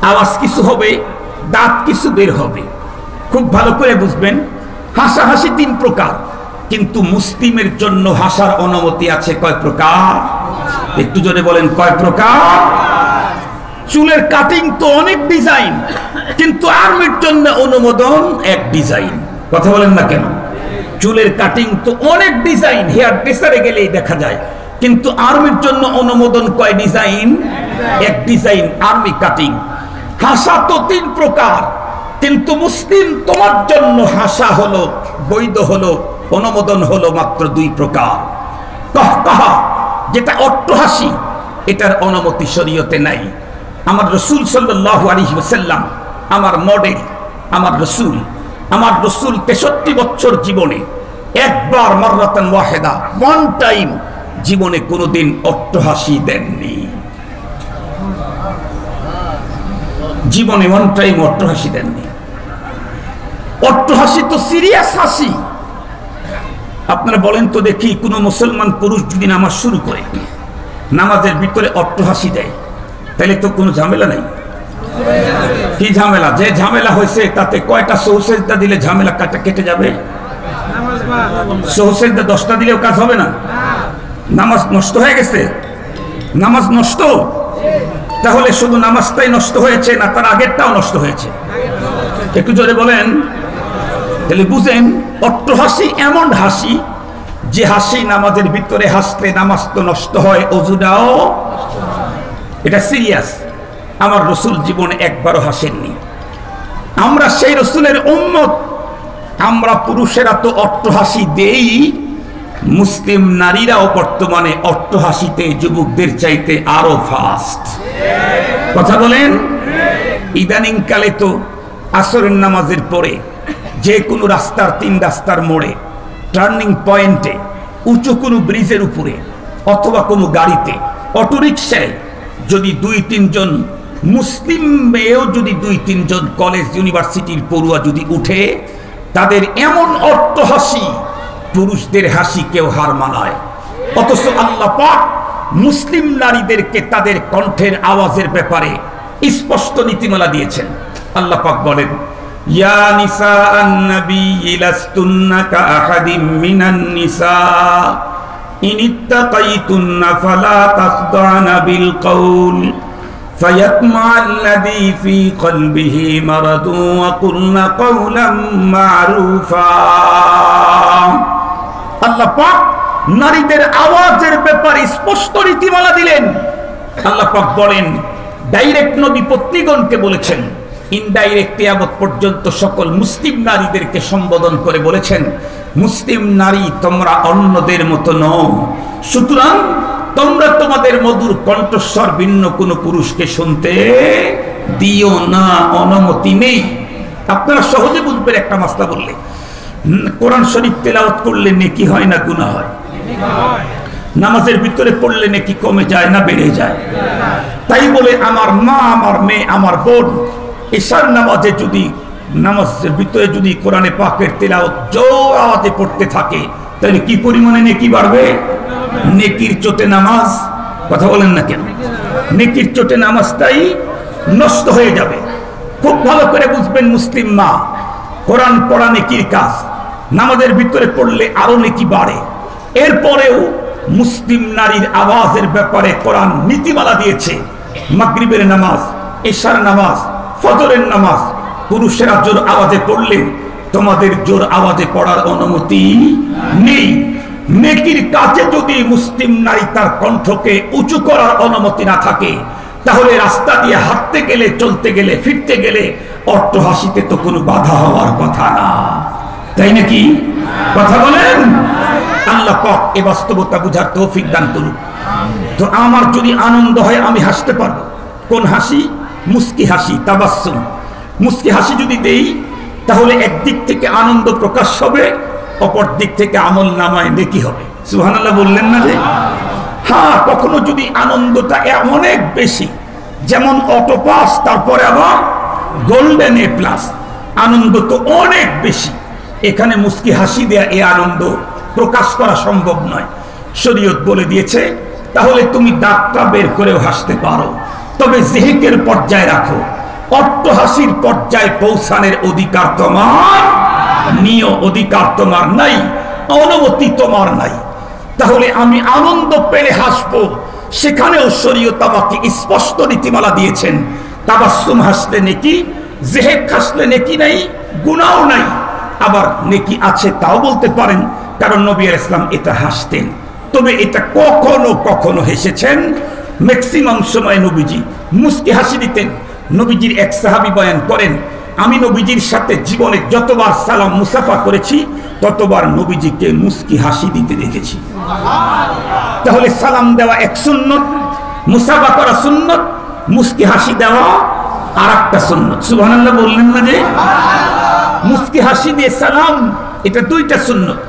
আওয়াজ কিছু হবে, দাঁত কিছু বের হবে, খুব ভালো করে বুঝবেন। হাসাহাসি 3 প্রকার, কিন্তু মুসলিমের জন্য হাসার অনুমতি আছে কয় প্রকার? একটু জোরে বলেন কয় প্রকার? চুলের কাটিং তো অনেক ডিজাইন, কিন্তু আর্মির জন্য অনুমোদন এক ডিজাইন। কথা বলেন না কেন? চুলের কাটিং তো অনেক ডিজাইন, হেয়ার ড্রেসারে গেলেই দেখা যায়, কিন্তু আর্মির জন্য অনুমোদন কয় ডিজাইন? এক ডিজাইন, আর্মি কাটিং। হাসা তো 3 প্রকার, কিন্তু মুসলিম তোমার জন্য হাসা হলো, বৈধ হলো, অনুমোদন হলো মাত্র 2 প্রকার। কাহকাহা যেটা অট্ট হাসি, এটার অনুমতি শরীয়তে নাই। আমার রাসূল সাল্লাল্লাহু আলাইহি ওয়াসাল্লাম আমার মডেল, আমার রাসূল 63 বছর জীবনে একবার মাররাতান ওয়াহিদা, ওয়ান টাইম জীবনে কোনোদিন অট্ট হাসি দেননি। জীবনে ওয়ান টাইম অট্ট হাসি দেননি। অট্ট হাসি তো সিরিয়াস হাসি। আপনারা বলেন তো দেখি, কোন মুসলমান পুরুষ যদি নামাজ শুরু করে নামাজের ভিতরে অট্ট হাসি দেয়, তাহলে তো কোনো ঝামেলা নাই। কি ঝামেলা? যে ঝামেলা হয়েছে তাতে কয়টা সহসেজদা দিলে ঝামেলা কেটে যাবে? সহসেজদা 10টা দিলেও কাজ হবে না। নামাজ নষ্ট হয়ে গেছে, নামাজ নষ্ট। তাহলে শুধু নামাজটাই নষ্ট হয়েছে না তার আগেরটাও নষ্ট হয়েছে? একটু জোরে বলেন। তাহলে বুঝেন, অট্ট হাসি এমন হাসি যে হাসি নামাজের ভিতরে হাসলে নামাজ তো নষ্ট হয়, ওযুটাও। এটা সিরিয়াস। আমার রাসূল জীবনে একবারও হাসেননি। আমরা সেই রাসূলের উম্মত, আমরা পুরুষেরা তো অট্ট হাসি দেই, মুসলিম নারীরাও বর্তমানে অট্ট হাসিতে যুবকদের চাইতে আরো ফাস্ট। কথা বলেন। ইদানিং কালে তো আসরের নামাজের পরে যে কোনো রাস্তার 3 রাস্তার মোড়ে, টার্নিং পয়েন্টে, উঁচু কোনো ব্রিজের উপরে, অথবা কোনো গাড়িতে, অটোরিকশায় যদি 2-3 জন মুসলিম মেয়েও যদি 2-3 জন কলেজ ইউনিভার্সিটির পড়ুয়া যদি উঠে, তাদের এমন অট্ট হাসি পুরুষদের হাসি কেউ হার মানায়। অথচ আল্লাহ পাক মুসলিম নারীদেরকে তাদের কণ্ঠের আওয়াজের ব্যাপারে স্পষ্ট নীতিমালা দিয়েছেন। আল্লাহ পাক বলেন, ইয়া নিসাআন নাবিয়্যি লাস্তুন্না কাআহাদিম মিনান নিসা ইনিত্তাকাইতুন্না ফালা তাখদা'না বিল কওল ফায়াতমা'আল্লাযী ফী কলবিহি মারাদুন ওয়া কুলনা কওলাম মা'রুফা। আল্লাহ পাক নারীদের আওয়াজের ব্যাপারে স্পষ্ট নীতিমালা দিলেন। আল্লাহ পাক বলেন, ডাইরেক্ট নবী পত্নীগণকে বলেছেন, ইনডাইরেক্ট কিয়ামত পর্যন্ত সকল মুসলিম নারীদেরকে সম্বোধন করে বলেছেন, মুসলিম নারী তোমরা অন্যদের মতো নও, সুতরাং তোমরা তোমাদের মধুর কণ্ঠস্বর ভিন্ন কোন পুরুষকে শুনতে দিও না, অনুমতি নেই। আপনারা সহজে বুঝবেন একটা মাসলা বললে, কোরআন শরীফ তেলাওয়াত করলে নেকি হয় না গুনাহ হয়? নামাজের ভিতরে পড়লে নেকি কমে যায় না বেড়ে যায়? তাই বলে আমার মা, আমার মেয়ে, আমার বোন ঈশার নামাজে যদি নামাজের ভিতরে যদি কোরআনে পাকের তেলাওয়াত জোর আওয়াজে পড়তে থাকে, তাহলে কি পরিমাণে নেকি বাড়বে? নেকির চোটে নামাজ, কথা বলেন না কেন? নেকির চোটে নামাজটাই নষ্ট হয়ে যাবে। খুব ভালো করে বুঝবেন মুসলিম মা, কোরআন পড়া নেকির কাজ, নামাজের ভিতরে পড়লে আরো নেকি বাড়ে। এরপরেও মুসলিম নারীর আওয়াজের ব্যাপারে কোরআন নীতিমালা দিয়েছে। মাগরিবের নামাজ, ঈশার নামাজ, ফজরের নামাজ পুরুষেরা জোর আওয়াজে পড়লেও তোমাদের জোর আওয়াজে পড়ার অনুমতি নেই। নেকির কাজে যদি মুসলিম নারী তার কণ্ঠকে উঁচু করার অনুমতি না থাকে, তাহলে রাস্তা দিয়ে হাঁটতে গেলে, চলতে গেলে, ফিরতে গেলে অট্টহাসিতে তো কোনো বাধা হওয়ার কথা না, তাই নাকি? কথা বলেন। আল্লাহ পাক এই বাস্তবতা বুঝার তৌফিক দান করুন। তো আমার যদি আনন্দ হয় আমি হাসতে পারবো। কোন হাসি? মুস্কি হাসি, তাবাসসুম। মুস্কি হাসি যদি দেই তাহলে একদিক থেকে আনন্দ প্রকাশ হবে, অপর দিক থেকে আমল নামায় নেকি হবে। সুবহানাল্লাহ বললেন না যে? হ্যাঁ, কখনো যদি আনন্দটা অনেক বেশি, যেমন অটো পাস, তারপরে আবার গোল্ডেন এ প্লাস, আনন্দ তো অনেক বেশি, এখানে মুস্কি হাসি দেয়া এই আনন্দ প্রকাশ করা সম্ভব নয়। শরীয়ত বলে দিয়েছে তাহলে তুমি দাঁতটা বের করেও হাসতে পারো, তবে জিহিকের পর্যায়ে রাখো। অট্টহাসির পর্যায়ে পৌঁছানোর অধিকার তোমার নিয়, অধিকার তোমার নাই, অনুমতি তোমার নাই। তাহলে আমি আনন্দ পেলে হাসবো, সেখানেও শরীয়ত আমাকে স্পষ্ট নীতিমালা দিয়েছেন। তাবাসসুম হাসলে নেকি, জিহিক হাসলে নেকি নাই, গুনাহও নাই। আবার নেকি আছে তাও বলতে পারেন, কারণ নবী আলাইহিস সালাম এটা হাসতেন। তবে এটা কখনো কখনো হেসেছেন, ম্যাক্সিমাম সময় নবীজি মুস্কি হাসি দিতেন। নবীজির এক সাহাবী বয়ান করেন, আমি নবীজির সাথে জীবনে যতবার সালাম মুসাফা করেছি ততবার নবীজিকে মুস্কি হাসি দিতে দেখেছি। তাহলে সালাম দেওয়া এক সুন্নত, মুসাফা করা সুন্নত, মুস্কি হাসি দেওয়া আর একটা সুন্নত। সুবহানাল্লাহ বললেন না যে? মুস্কি হাসি দিয়ে সালাম, এটা দুইটা সুন্নত।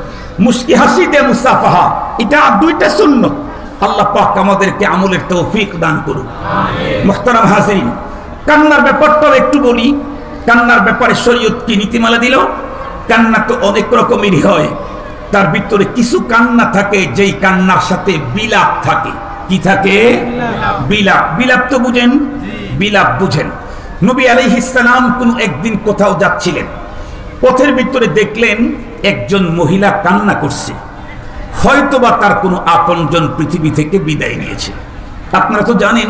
মুস্কি হাসি দিয়ে মুসাফাহা, এটা দুইটা সুন্নত। আল্লাহ পাক আমাদেরকে আমলের তৌফিক দান করুন। মুহতারাম হাজিরিন, কান্নার ব্যাপারটাও একটু বলি। কান্নার ব্যাপারে শরীয়ত কি নীতিমালা দিল? কান্না তো অনেক রকমেরই হয়, তার ভিতরে কিছু কান্না থাকে যেই কান্নার সাথে বিলাপ থাকে। কি থাকে? বিলাপ। বিলাপ তো বুঝেন? বিলাপ বুঝেন। নবী আলাইহিস সালাম কোন একদিন কোথাও যাচ্ছিলেন, পথের ভিতরে দেখলেন একজন মহিলা কান্না করছে, হয়তোবা তার কোনো আপনজন পৃথিবী থেকে বিদায় নিয়েছে। আপনারা তো জানেন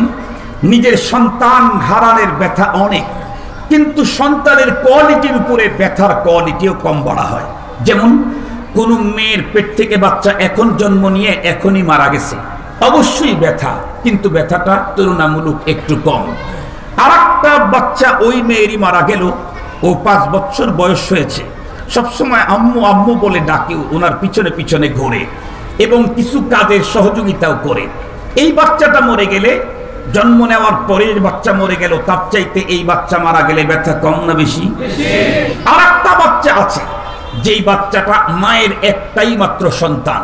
নিজের সন্তান হারানোর ব্যথা অনেক, কিন্তু সন্তানের কোয়ালিটির উপরে ব্যথার কোয়ালিটিও কম বলা হয়। যেমন কোন মেয়ের পেট থেকে বাচ্চা এখন জন্ম নিয়ে এখনই মারা গেছে, অবশ্যই ব্যথা, কিন্তু ব্যথাটা তুলনামূলক একটু কম। আর একটা বাচ্চা ওই মেয়েরই মারা গেল, ও 5 বছর বয়স হয়েছে, সবসময় আম্মু আম্মু বলে ডাকে, ওনার পিছনে পিছনে ঘোরে এবং কিছু কাজের সহযোগিতাও করে। এই বাচ্চাটা মরে গেলে, জন্ম নেওয়ার পরের বাচ্চা মরে গেল, তার চাইতে এই বাচ্চা মারা গেলে ব্যথা কম না বেশি? আর একটা বাচ্চা আছে, যেই বাচ্চাটা মায়ের একটাই মাত্র সন্তান,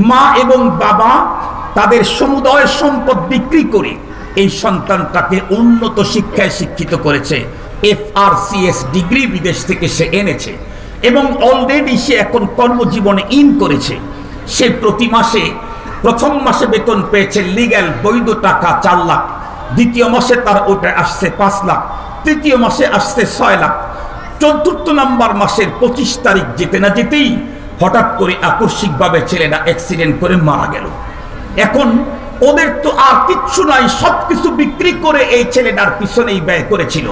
মা এবং বাবা তাদের সমুদয় সম্পদ বিক্রি করে এই সন্তানটাকে উন্নত শিক্ষায় শিক্ষিত করেছে। FRCS ডিগ্রি বিদেশ থেকে সে এনেছে এবং অলরেডি সে এখন কর্মজীবনে ইন করেছে। সে প্রতি মাসে, প্রথম মাসে বেতন পেয়েছে লিগ্যাল বৈধ টাকা 4 লাখ, দ্বিতীয় মাসে তার ওটা আসছে 5 লাখ, তৃতীয় মাসে আসছে 6 লাখ। চতুর্থ নাম্বার মাসের 25 তারিখ যেতে না যেতেই হঠাৎ করে আকস্মিকভাবে ছেলেটা অ্যাক্সিডেন্ট করে মারা গেল। এখন ওদের তো আর কিচ্ছু নাই, সবকিছু বিক্রি করে এই ছেলেটার পিছনেই ব্যয় করেছিল।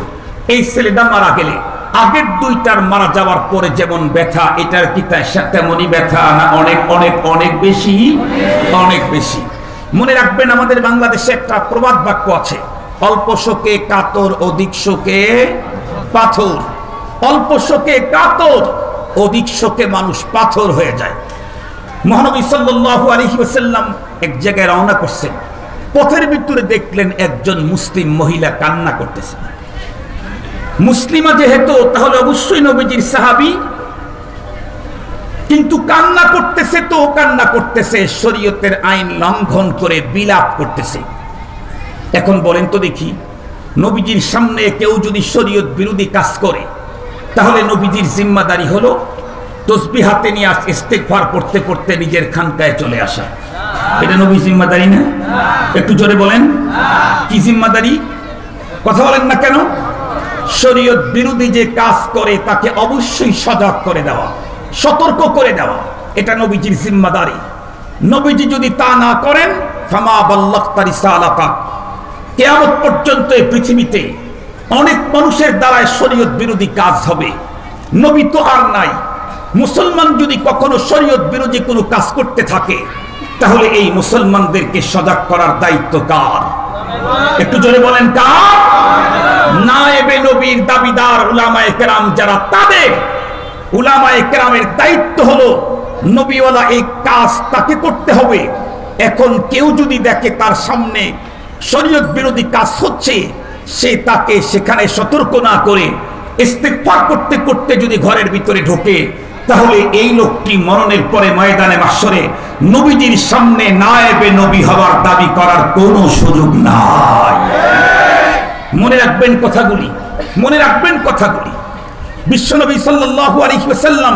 এই ছেলেটা মারা গেলে আগের দুইটার মারা যাওয়ার পরে যেমন ব্যথা, এটার কি তেমনই ব্যথা না অনেক অনেক অনেক বেশি? অনেক বেশি। মনে রাখবেন, আমাদের বাংলাদেশে একটা প্রবাদ বাক্য আছে, অল্প শোকে কাতর, অধিক শোকে পাথর। অল্প শোকে কাতর, অধিক শোকে মানুষ পাথর হয়ে যায়। মহানবী সাল্লাল্লাহু আলাইহি ওয়াসাল্লাম এক জায়গায় রওনা করছেন, পথের ভিতরে দেখলেন একজন মুসলিম মহিলা কান্না করতেছে। মুসলিমা যেহেতু, তাহলে অবশ্যই নবীজির সাহাবী, কিন্তু কান্না করতেছে তো কান্না করতেছে শরীয়তের আইন লঙ্ঘন করে, বিলাপ করতেছে। এখন বলেন তো দেখি, নবীজির সামনে কেউ যদি শরীয়ত বিরোধী কাজ করে, তাহলে নবীজির জিম্মাদারি হলো তসবিহ হাতে নিয়ে ইস্তেগফার পড়তে পড়তে নিজের খানকায় চলে আসা। এটা নবীর জিম্মাদারি না? একটু জোরে বলেন, কি জিম্মাদারি? কথা বলেন না কেন? শরীয়ত বিরোধী যে কাজ করে তাকে অবশ্যই সজাগ করে দেওয়া, সতর্ক করে দেওয়া, এটা নবীজির জিম্মাদারি। নবীজি যদি তা না করেন, ফামা বাল্লাগতা রিসালাতা, কিয়ামত পর্যন্ত এই পৃথিবীতে অনেক মানুষের দ্বারায় শরীয়ত বিরোধী কাজ হবে। নবী তো আর নাই। মুসলমান যদি কখনো শরীয়ত বিরোধী কোনো কাজ করতে থাকে, তাহলে এই মুসলমানদেরকে সজাগ করার দায়িত্ব কার? একটু জোরে বলেন কার? নায়েবে নবীর দাবিদার উলামায়ে কেরাম যারা, তাদের উলামায়ে কেরামের দায়িত্ব হলো নবীওয়ালা এই কাজ তাকে করতে হবে। এখন কেউ যদি দেখে তার সামনে শরীয়ত বিরোধী কাজ হচ্ছে, সে তাকে সেখানে সতর্ক না করে ইস্তেগফার করতে করতে যদি ঘরের ভিতরে ঢোকে, তাহলে এই লোকটি মরণের পরে ময়দানে মাহশরে নবীজির সামনে নায়েবে নবী হওয়ার দাবি করার কোনো সুযোগ নাই। মনে রাখবেন কথাগুলি, মনে রাখবেন কথাগুলি। বিশ্বনবী সাল্লাল্লাহু আলাইহি ওয়াসাল্লাম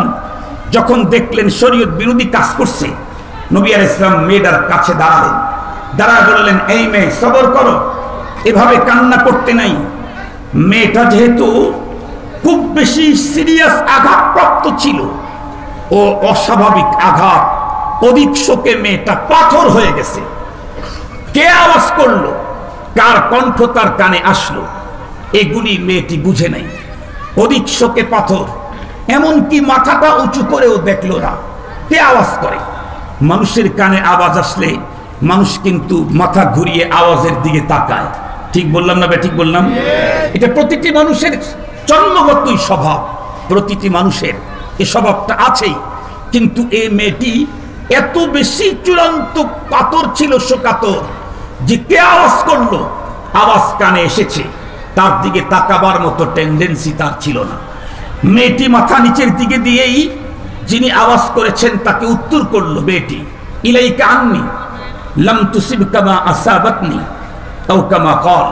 যখন দেখলেন শরীয়ত বিরোধী কাজ করছে, নবী আলাইহিস সালাম মেয়েটার কাছে দাঁড়ালেন, দাঁড়ায় বললেন, এই মেয়ে সবর করো, এভাবে কান্না করতে নাই। মেয়েটা যেহেতু খুব বেশি সিরিয়াস আঘাতপ্রাপ্ত ছিল, ও অস্বাভাবিক আঘাত, অধিক শোকে মেয়েটা পাথর হয়ে গেছে। কে আওয়াজ করলো, কার কণ্ঠ তার কানে আসলো, এগুলি মেয়েটি বুঝে নাই। অধিক শোকে পাথর, এমনকি মাথাটা উঁচু করেও দেখলো না কে আওয়াজ করে। মানুষের কানে আওয়াজ আসলে মানুষ কিন্তু মাথা ঘুরিয়ে আওয়াজের দিকে তাকায়। ঠিক বললাম না? ঠিক বললাম? এটা প্রতিটি মানুষের জন্মগতই স্বভাব, প্রতিটি মানুষের এ স্বভাবটা আছেই। কিন্তু এই মেয়েটি এত বেশি চূড়ান্ত কাতর ছিল, শোকাতর, যে কে আওয়াজ করলো, আওয়াজ কানে এসেছে, তার দিকে তাকাবার মতো টেন্ডেন্সি তার ছিল না। মেয়েটি মাথা নিচের দিকে দিয়েই যিনি আওয়াজ করেছেন তাকে উত্তর করলো, মেয়েটি, ইলাইকা আন্নি লাম তুসিবকা মা আসাবাতনি আও কামা ক্বাল,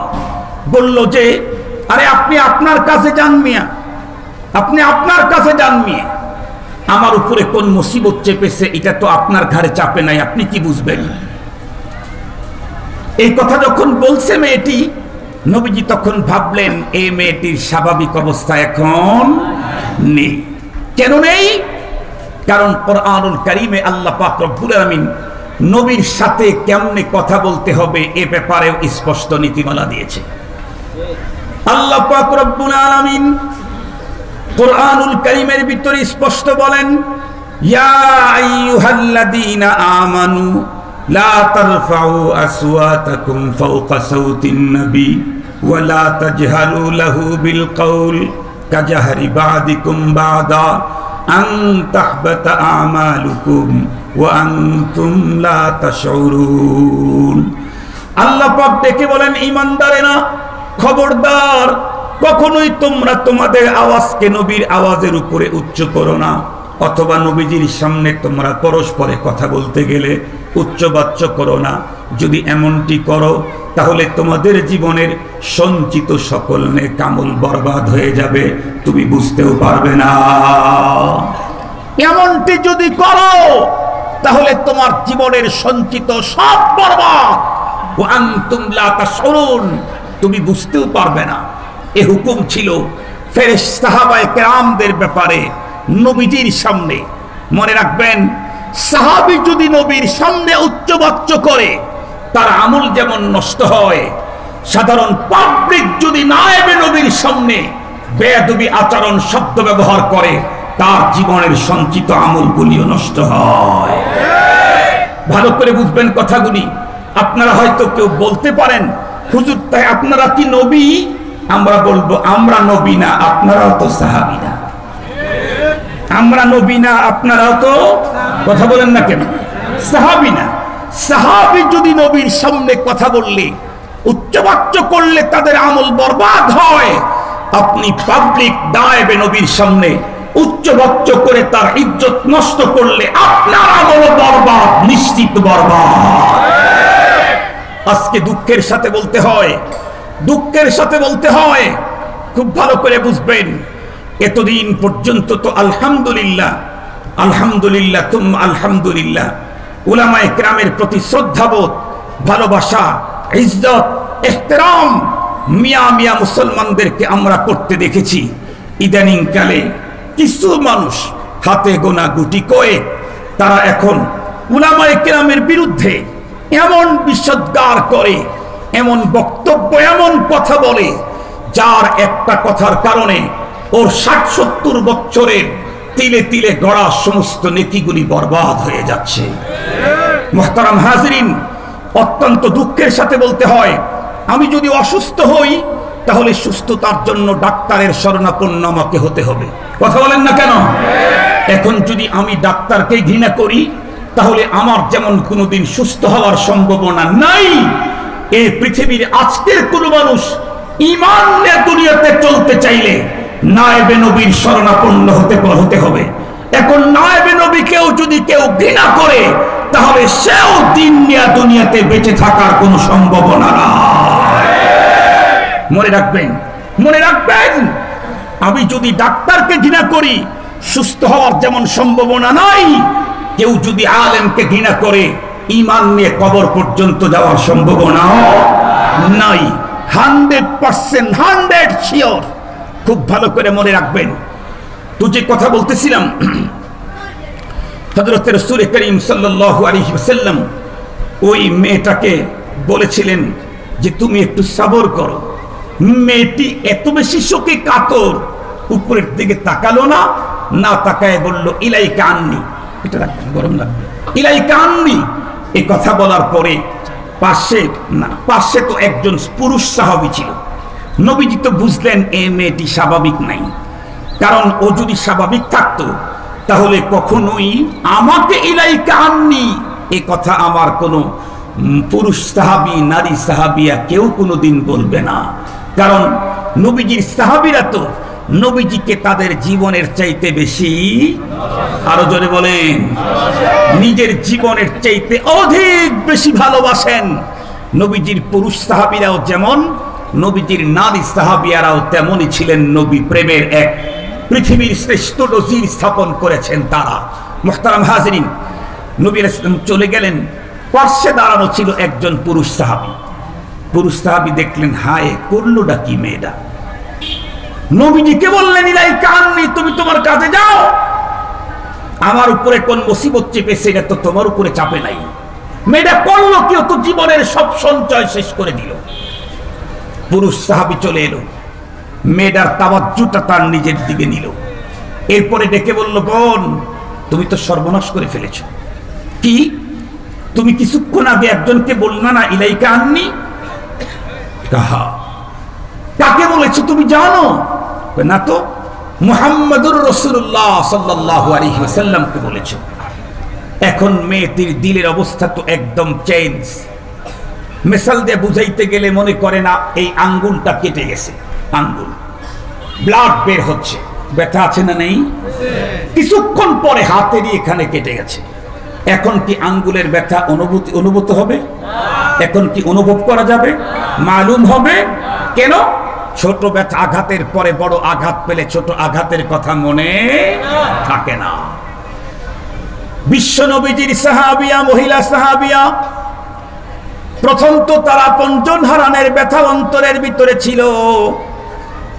বলল যে আরে আপনি আপনার কাছে যান মিয়া, আপনি আপনার কাছে যান মিয়া, আমার উপরে কোন মুসিবত চেপেছে এটা তো আপনার ঘাড়ে চাপে নাই, আপনি কি বুঝবেন? এই কথা যখন বলছে মেয়েটি, নবীজি তখন ভাবলেন এই মেয়েটির স্বাভাবিক অবস্থা এখন নেই। কেন নেই? কারণ কোরআনুল কারীমে আল্লাহ পাক রব্বুল আলামিন নবীর সাথে কেমনে কথা বলতে হবে এ ব্যাপারেও স্পষ্ট নীতিমালা দিয়েছে। আল্লাহ পাক রব্বুল আলামিন কোরআনুল কারীমের ভিতরে স্পষ্ট বলেন, ইয়া আইয়ুহাল্লাযীনা আমানু লা তারফাউ আসওয়াতাকুম ফাওকা সাওতিন নবী ওয়া লা তাজহারু লাহু বিল কওল কাজহারি বা'দিকুম বা'দা আন তাহবাতা আমালুকুম ওয়া আনতুম লা তাশউরুন। আল্লাহ পাক ডেকে বলেন, ঈমানদারেরা খবরদার, কখনোই তোমরা তোমাদের আওয়াজকে নবীর আওয়াজের উপরে উচ্চ করো না, অথবা নবীজির সামনে তোমরা পরস্পরে কথা বলতে গেলে উচ্চবাচ্য করো না। যদি এমনটি করো তাহলে তোমাদের জীবনের সঞ্চিত সকল নেক আমল বরবাদ হয়ে যাবে, তুমি বুঝতেও পারবে না। এমনটি যদি করো তাহলে তোমার জীবনের সঞ্চিত সব বরবাদ, ওয়া আনতুম লা তাশউরুন, তুমি বুঝতেও পারবে না। এ হুকুম ছিল ফেরেশতা সাহাবায়ে কেরামদের ব্যাপারে নবীজির সামনে। মনে রাখবেন, সাহাবী যদি নবীর সামনে উচ্চবাচ্য করে তার আমল যেমন নষ্ট হয়, সাধারণ পাবলিক যদি নায়েবে নবীর সামনে বেয়াদবি আচরণ শব্দ ব্যবহার করে তার জীবনের সঞ্চিত আমলগুলিও নষ্ট হয়। ভালো করে বুঝবেন কথাগুলি। আপনারা হয়তো কেউ বলতে পারেন, হুজুর তাই আপনারা কি নবী? আমরা বলবো, আমরা নবী না, আপনারাও তো সাহাবী না। আমরা নবী না, আপনারাও তো, কথা বলেন না কেন, সাহাবী না। সাহাবী যদি নবীর সামনে কথা বললে, উচ্চবাচ্য করলে তাদের আমল বরবাদ হয়, আপনি পাবলিক নায়েবে নবীর সামনে উচ্চবাচ্য করে তার ইজ্জত নষ্ট করলে আপনার আমল বরবাদ, নিশ্চিত বরবাদ। আজকে দুঃখের সাথে বলতে হয়, দুঃখের সাথে বলতে হয়, খুব ভালো করে বুঝবেন, এতদিন পর্যন্ত তো আলহামদুলিল্লাহ, আলহামদুলিল্লাহ তুম্মা আলহামদুলিল্লাহ, উলামায়ে কেরামের প্রতি শ্রদ্ধাবোধ, ভালোবাসা, ইজ্জত, ইহতিরাম মিয়া মিয়া মুসলমানদেরকে আমরা করতে দেখেছি। ইদানিং কালে কিছু মানুষ, হাতে গোনা গুটি কয়েক, তারা এখন উলামায়ে কেরামের বিরুদ্ধে এমন বিষোদ্গার করে, এমন বক্তব্য, এমন কথা বলে, যার একটা কথার কারণে ওর 60-70 বছরের তিলে তিলে গড়া সমস্ত নেকিগুলি বরবাদ হয়ে যাচ্ছে। মুহতারাম হাজিরিন, অত্যন্ত দুঃখের সাথে বলতে হয়, আমি যদি অসুস্থ হই তাহলে সুস্থতার জন্য ডাক্তারের শরণাপন্ন আমাকে হতে হবে। কথা বলেন না কেন? এখন যদি আমি ডাক্তারকে ঘৃণা করি তাহলে আমার যেমন কোনোদিন সুস্থ হওয়ার সম্ভাবনা নাই, এই পৃথিবীর আজকের কোন মানুষ ঈমান নিয়ে দুনিয়াতে চলতে চাইলে নায়েবে নবীর শরণাপন্ন হতে হবে। এখন নায়েবে নবীকেও যদি কেউ ঘৃণা করে তাহলে সেও দিন নিয়ে দুনিয়াতে বেঁচে থাকার কোনো সম্ভাবনা না। মনে রাখবেন, মনে রাখবেন, আমি যদি ডাক্তারকে ঘৃণা করি সুস্থ হওয়ার যেমন সম্ভাবনা নাই, কেউ যদি আলেমকে ঘৃণা করে ঈমান নিয়ে কবর পর্যন্ত যাওয়ার সম্ভাবনা নাই। 100% 100 শিওর। খুব ভালো করে মনে রাখবেন। তো যে কথা বলতেছিলাম, হযরত রাসূল করিম সাল্লাল্লাহু আলাইহি ওয়াসাল্লাম ওই মেয়েটাকে বলেছিলেন যে তুমি একটু সবর করো। মেয়েটি এত বেশি শোকে কাতর, উপরের দিকে তাকালো না, না তাকায় বলল ইলাইকা আন্নি। এটা রাখবেন, গরম লাগবে। ইলাইকা আন্নি এই কথা বলার পরে পাশে তো একজন পুরুষ সাহাবী ছিল। নবীজি তো বুঝলেন এই মেয়েটি স্বাভাবিক নাই, কারণ ও যদি স্বাভাবিক থাকতো তাহলে কখনোই আমাকে ইলাইকা আন্নি এ কথা আমার কোনো পুরুষ সাহাবী, নারী সাহাবিয়া কেউ কোনোদিন বলবে না। কারণ নবীজির সাহাবীরা তো নবীজিকে তাদের জীবনের চাইতে বেশি, আরো জোরে বলেন, নিজের জীবনের চাইতে অধিক বেশি ভালোবাসেন। নবীজির পুরুষ সাহাবীরাও যেমন, নবীজির নারী সাহাবিয়ারাও তেমনই ছিলেন। নবী প্রেমের এক পৃথিবীর শ্রেষ্ঠ নজির স্থাপন করেছেন তারা। মুহতারাম হাজিরিন, নবী রাসূল চলে গেলেন, পাশে দাঁড়ানো ছিল একজন পুরুষ সাহাবী। পুরুষ সাহাবী দেখলেন হায় করলোটা কি মেয়েটা। নবীজিকে বললেন ইলাইকা আন্নি, তুমি তোমার কাজে যাও, আমার উপরে কোন মুসিবত চেপেছে এটা তো তোমার উপরে চাপে নাই। মেয়েটা করলো কি? তো জীবনের সব সঞ্চয় শেষ করে দিল। পুরুষ সাহাবী চলে এলো, মেয়েটার তাওয়াজ্জুটা তার নিজের দিকে নিল। এরপরে ডেকে বলল, বোন তুমি তো সর্বনাশ করে ফেলেছ। কি? তুমি কিছুক্ষণ আগে একজনকে বললা না ইলাইকা আন্নি? কাহা, কাকে বলেছো তুমি জানো? না তো, মুহাম্মাদুর রাসূলুল্লাহ সাল্লাল্লাহু আলাইহি ওয়াসাল্লামকে বলেছো। এখন মেয়েটির দিলের অবস্থা তো একদম চেঞ্জ। মিসাল দিয়ে বুঝাইতে গেলে মনে করে না এই আঙ্গুলটা কেটে গেছে, আঙ্গুল ব্লাড বের হচ্ছে, ব্যথা আছে না নেই? কিছুক্ষণ পরে হাতেরই এখানে কেটে গেছে। এখন কি আঙ্গুলের ব্যথা অনুভূত হবে? এখন কি অনুভব করা যাবে? মালুম হবে? কেন? ছোট ব্যথা আঘাতের পরে বড় আঘাত পেলে ছোট আঘাতের কথা মনে থাকে না। বিশ্ব নবীজির সাহাবিয়া, মহিলা সাহাবিয়া, প্রথম তো তার আপনজন হারানোর ব্যথা অন্তরের ভিতরে ছিল,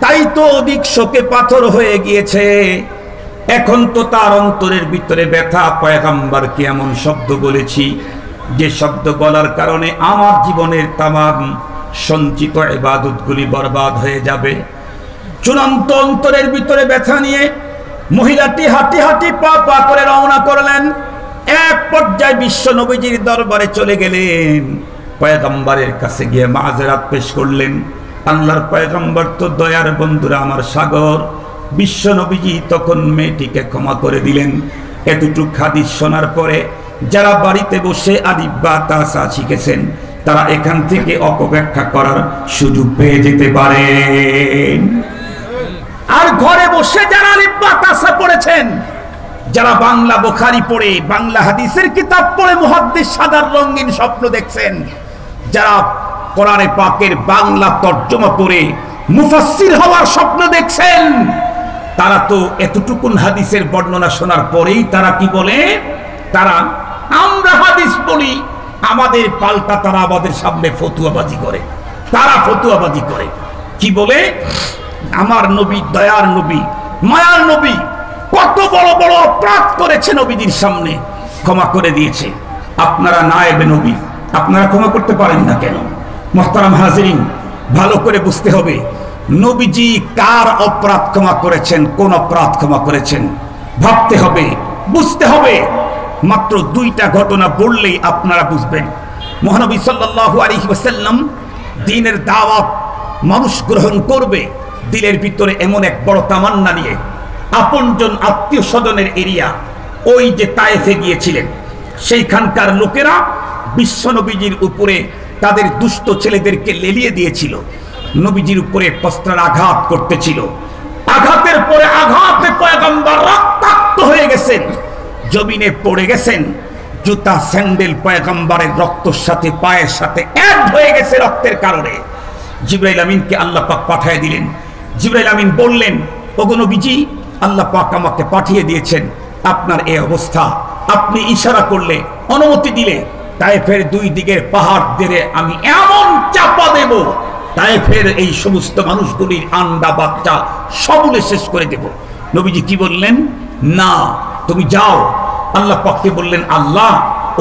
তাই তো অধিক শোকে পাথর হয়ে গিয়েছে। এখন তো তার অন্তরের ভিতরে ব্যথা। পয়গম্বরকে এমন শব্দ বলেছি যে শব্দ বলার কারণে আমার জীবনের তামাম সঞ্চিত ইবাদতগুলি বরবাদ হয়ে যাবে। চূড়ান্ত অন্তরের ভিতরে ব্যথা নিয়ে মহিলাটি হাঁটি হাঁটি পা পা করে রওনা করলেন। এক পর্যায়ে বিশ্ব নবীজির দরবারে চলে গেলেন, পয়গম্বরের কাছে গিয়ে মাযরাত পেশ করলেন। আল্লাহর পয়গম্বর তো দয়ার বন্ধুরা আমার সাগর। বিশ্ব নবীজি তখন মেয়েটিকে ক্ষমা করে দিলেন। এতটুকু হাদিস শোনার পরে যারা বাড়িতে বসে আলিফ বা তা সা শিখেছেন তারা এখান থেকে অপব্যাখ্যা করার সুযোগ পেয়ে যেতে পারেন। আর ঘরে বসে যারা আলিফ বা তা সা পড়েছেন, যারা বাংলা বুখারী পড়ে, বাংলা হাদিসের কিতাব পড়ে মুহাদ্দিস সাদার রঙিন স্বপ্ন দেখছেন, যারা কোরআনে পাকের বাংলা তর্জমা পড়ে মুফাসসির হওয়ার স্বপ্ন দেখছেন, তারা তো এতটুকুন হাদিসের বর্ণনা শোনার পরেই তারা কি বলে? তারা আমরা হাদিস বলি, আমাদের পাল্টা তারা আমাদের সামনে ফতুয়াবাজি করে। তারা ফতুয়াবাজি করে কি বলে? আমার নবী, দয়ার নবী, মায়ার নবী কত বড় বড় অপরাধ করেছে, নবীজির সামনে ক্ষমা করে দিয়েছে। আপনারা নায়েবে নবী, আপনারা ক্ষমা করতে পারেন না কেন? মুহতারাম হাজিরিন, ভালো করে বুঝতে হবে, নবীজি কার অপরাধ ক্ষমা করেছেন, কোন অপরাধ ক্ষমা করেছেন ভাবতে হবে, বুঝতে হবে। মাত্র দুইটা ঘটনা বললেই আপনারা বুঝবেন। মহানবী সাল্লাল্লাহু আলাইহি ওয়াসাল্লাম দ্বীনের দাওয়াত মানুষ গ্রহণ করবে, দিলের ভিতরে এমন এক বড় তামান্না নিয়ে আপনজন আত্মীয় স্বজনের এরিয়া ওই যে তায়েফে গিয়েছিলেন, সেইখানকার লোকেরা বিশ্বনবীজির উপরে তাদের দুষ্ট ছেলেদেরকে লেলিয়ে দিয়েছিল, নবীজির উপরে প্রস্ত্রার আঘাত করতেছিল। আঘাতের পরে আঘাতে পয়গম্বর রক্তাক্ত হয়ে গেছেন, জমিনে পড়ে গেছেন, জুতা স্যান্ডেল পয়গম্বরের রক্তের সাথে পায়ের সাথে এক হয়ে গেছে রক্তের কারণে। জিবরাইল আমিনকে আল্লাহ পাক পাঠিয়ে দিলেন। জিবরাইল আমিন বললেন, ওগো নবীজি, আল্লাহ পাক আমাকে পাঠিয়ে দিয়েছেন, আপনার এই অবস্থা, আপনি ইশারা করলে, অনুমতি দিলে তায়েফের দুই দিকের পাহাড় দেরে আমি এমন চাপা দেব, তায়েফের এই সমস্ত মানুষগুলির আন্ডা বাচ্চা সবুলে শেষ করে দেব। নবীজি কি বললেন? না, তুমি যাও। আল্লাহ পাককে বললেন, আল্লাহ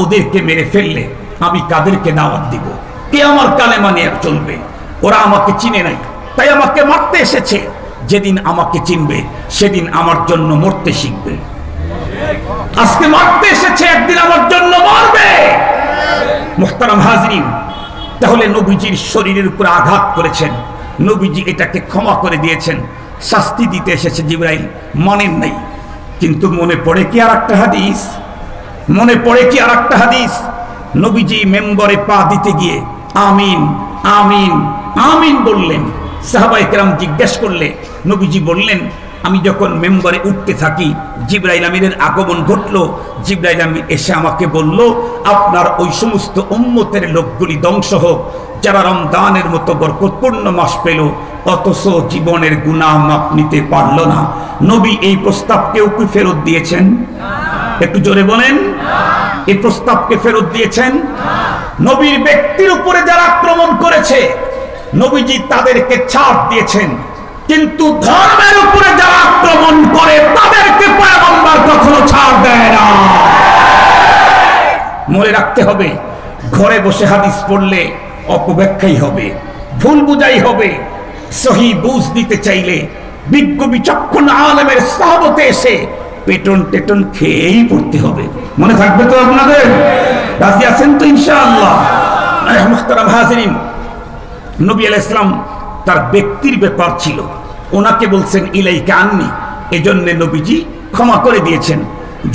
ওদেরকে মেরে ফেললে আমি কাদেরকে দাওয়াত দিব? কে আমার কালেমা নিয়ে চলবে? ওরা আমাকে চিনে নাই, তাই আমাকে মারতে এসেছে। যেদিন আমাকে চিনবে সেদিন আমার জন্য মরতে শিখবে। আজকে মারতে এসেছে, একদিন আমার জন্য মরবে। মুহতারাম হাজরিন, তাহলে নবীজির শরীরের উপর আঘাত করেছেন, নবীজি এটাকে ক্ষমা করে দিয়েছেন। শাস্তি দিতে এসেছে জিবরাইল, মানেন নাই। কিন্তু মনে পড়ে কি আর একটা হাদিস? মনে পড়ে কি আর একটা হাদিস? নবীজি মেম্বরে পা দিতে গিয়ে আমিন আমিন আমিন বললেন। সাহাবায়ে কেরাম জিজ্ঞেস করলে নবীজি বললেন, আমি যখন মেম্বরে উঠতে থাকি জিবরাইল আমিনের আগমন ঘটলো। জিবরাইল আমিন এসে আমাকে বলল, আপনার ওই সমস্ত উম্মতের লোকগুলি ধ্বংস হোক যারা রমজানের মতো বরকতপূর্ণ মাস পেল অথচ জীবনের গুনাহ মাপ নিতে পারল না। নবী এই প্রস্তাবকেও কি ফেরত দিয়েছেন? একটু জোরে বলেন, এই প্রস্তাবকে ফেরত দিয়েছেন? নবীর ব্যক্তির উপরে যারা আক্রমণ করেছে নবীজি তাদেরকে ছাড় দিয়েছেন, কিন্তু ধর্মের উপরে যারা আক্রমণ করে তাদেরকে পয়গম্বর কখনো ছাড় দেয় না। মনে রাখতে হবে, ঘরে বসে হাদিস পড়লে অপব্যাখ্যাই হবে, ভুল বুঝাই হবে। সহি বুঝ দিতে চাইলে বিজ্ঞ বিচক্ষণ আলেমের সাহাবতে এসে পেটন টেটন খেয়েই পড়তে হবে। মনে থাকবে তো আপনাদের? রাজি আছেন তো ইনশাআল্লাহ? মুহতারাম হাজিরিন, নবী আলাইহিস সালাম তার ব্যক্তির ব্যাপার ছিল, ওনাকে বলছেন ইলাইকা আন্নি, এজন্য নবীজি ক্ষমা করে দিয়েছেন।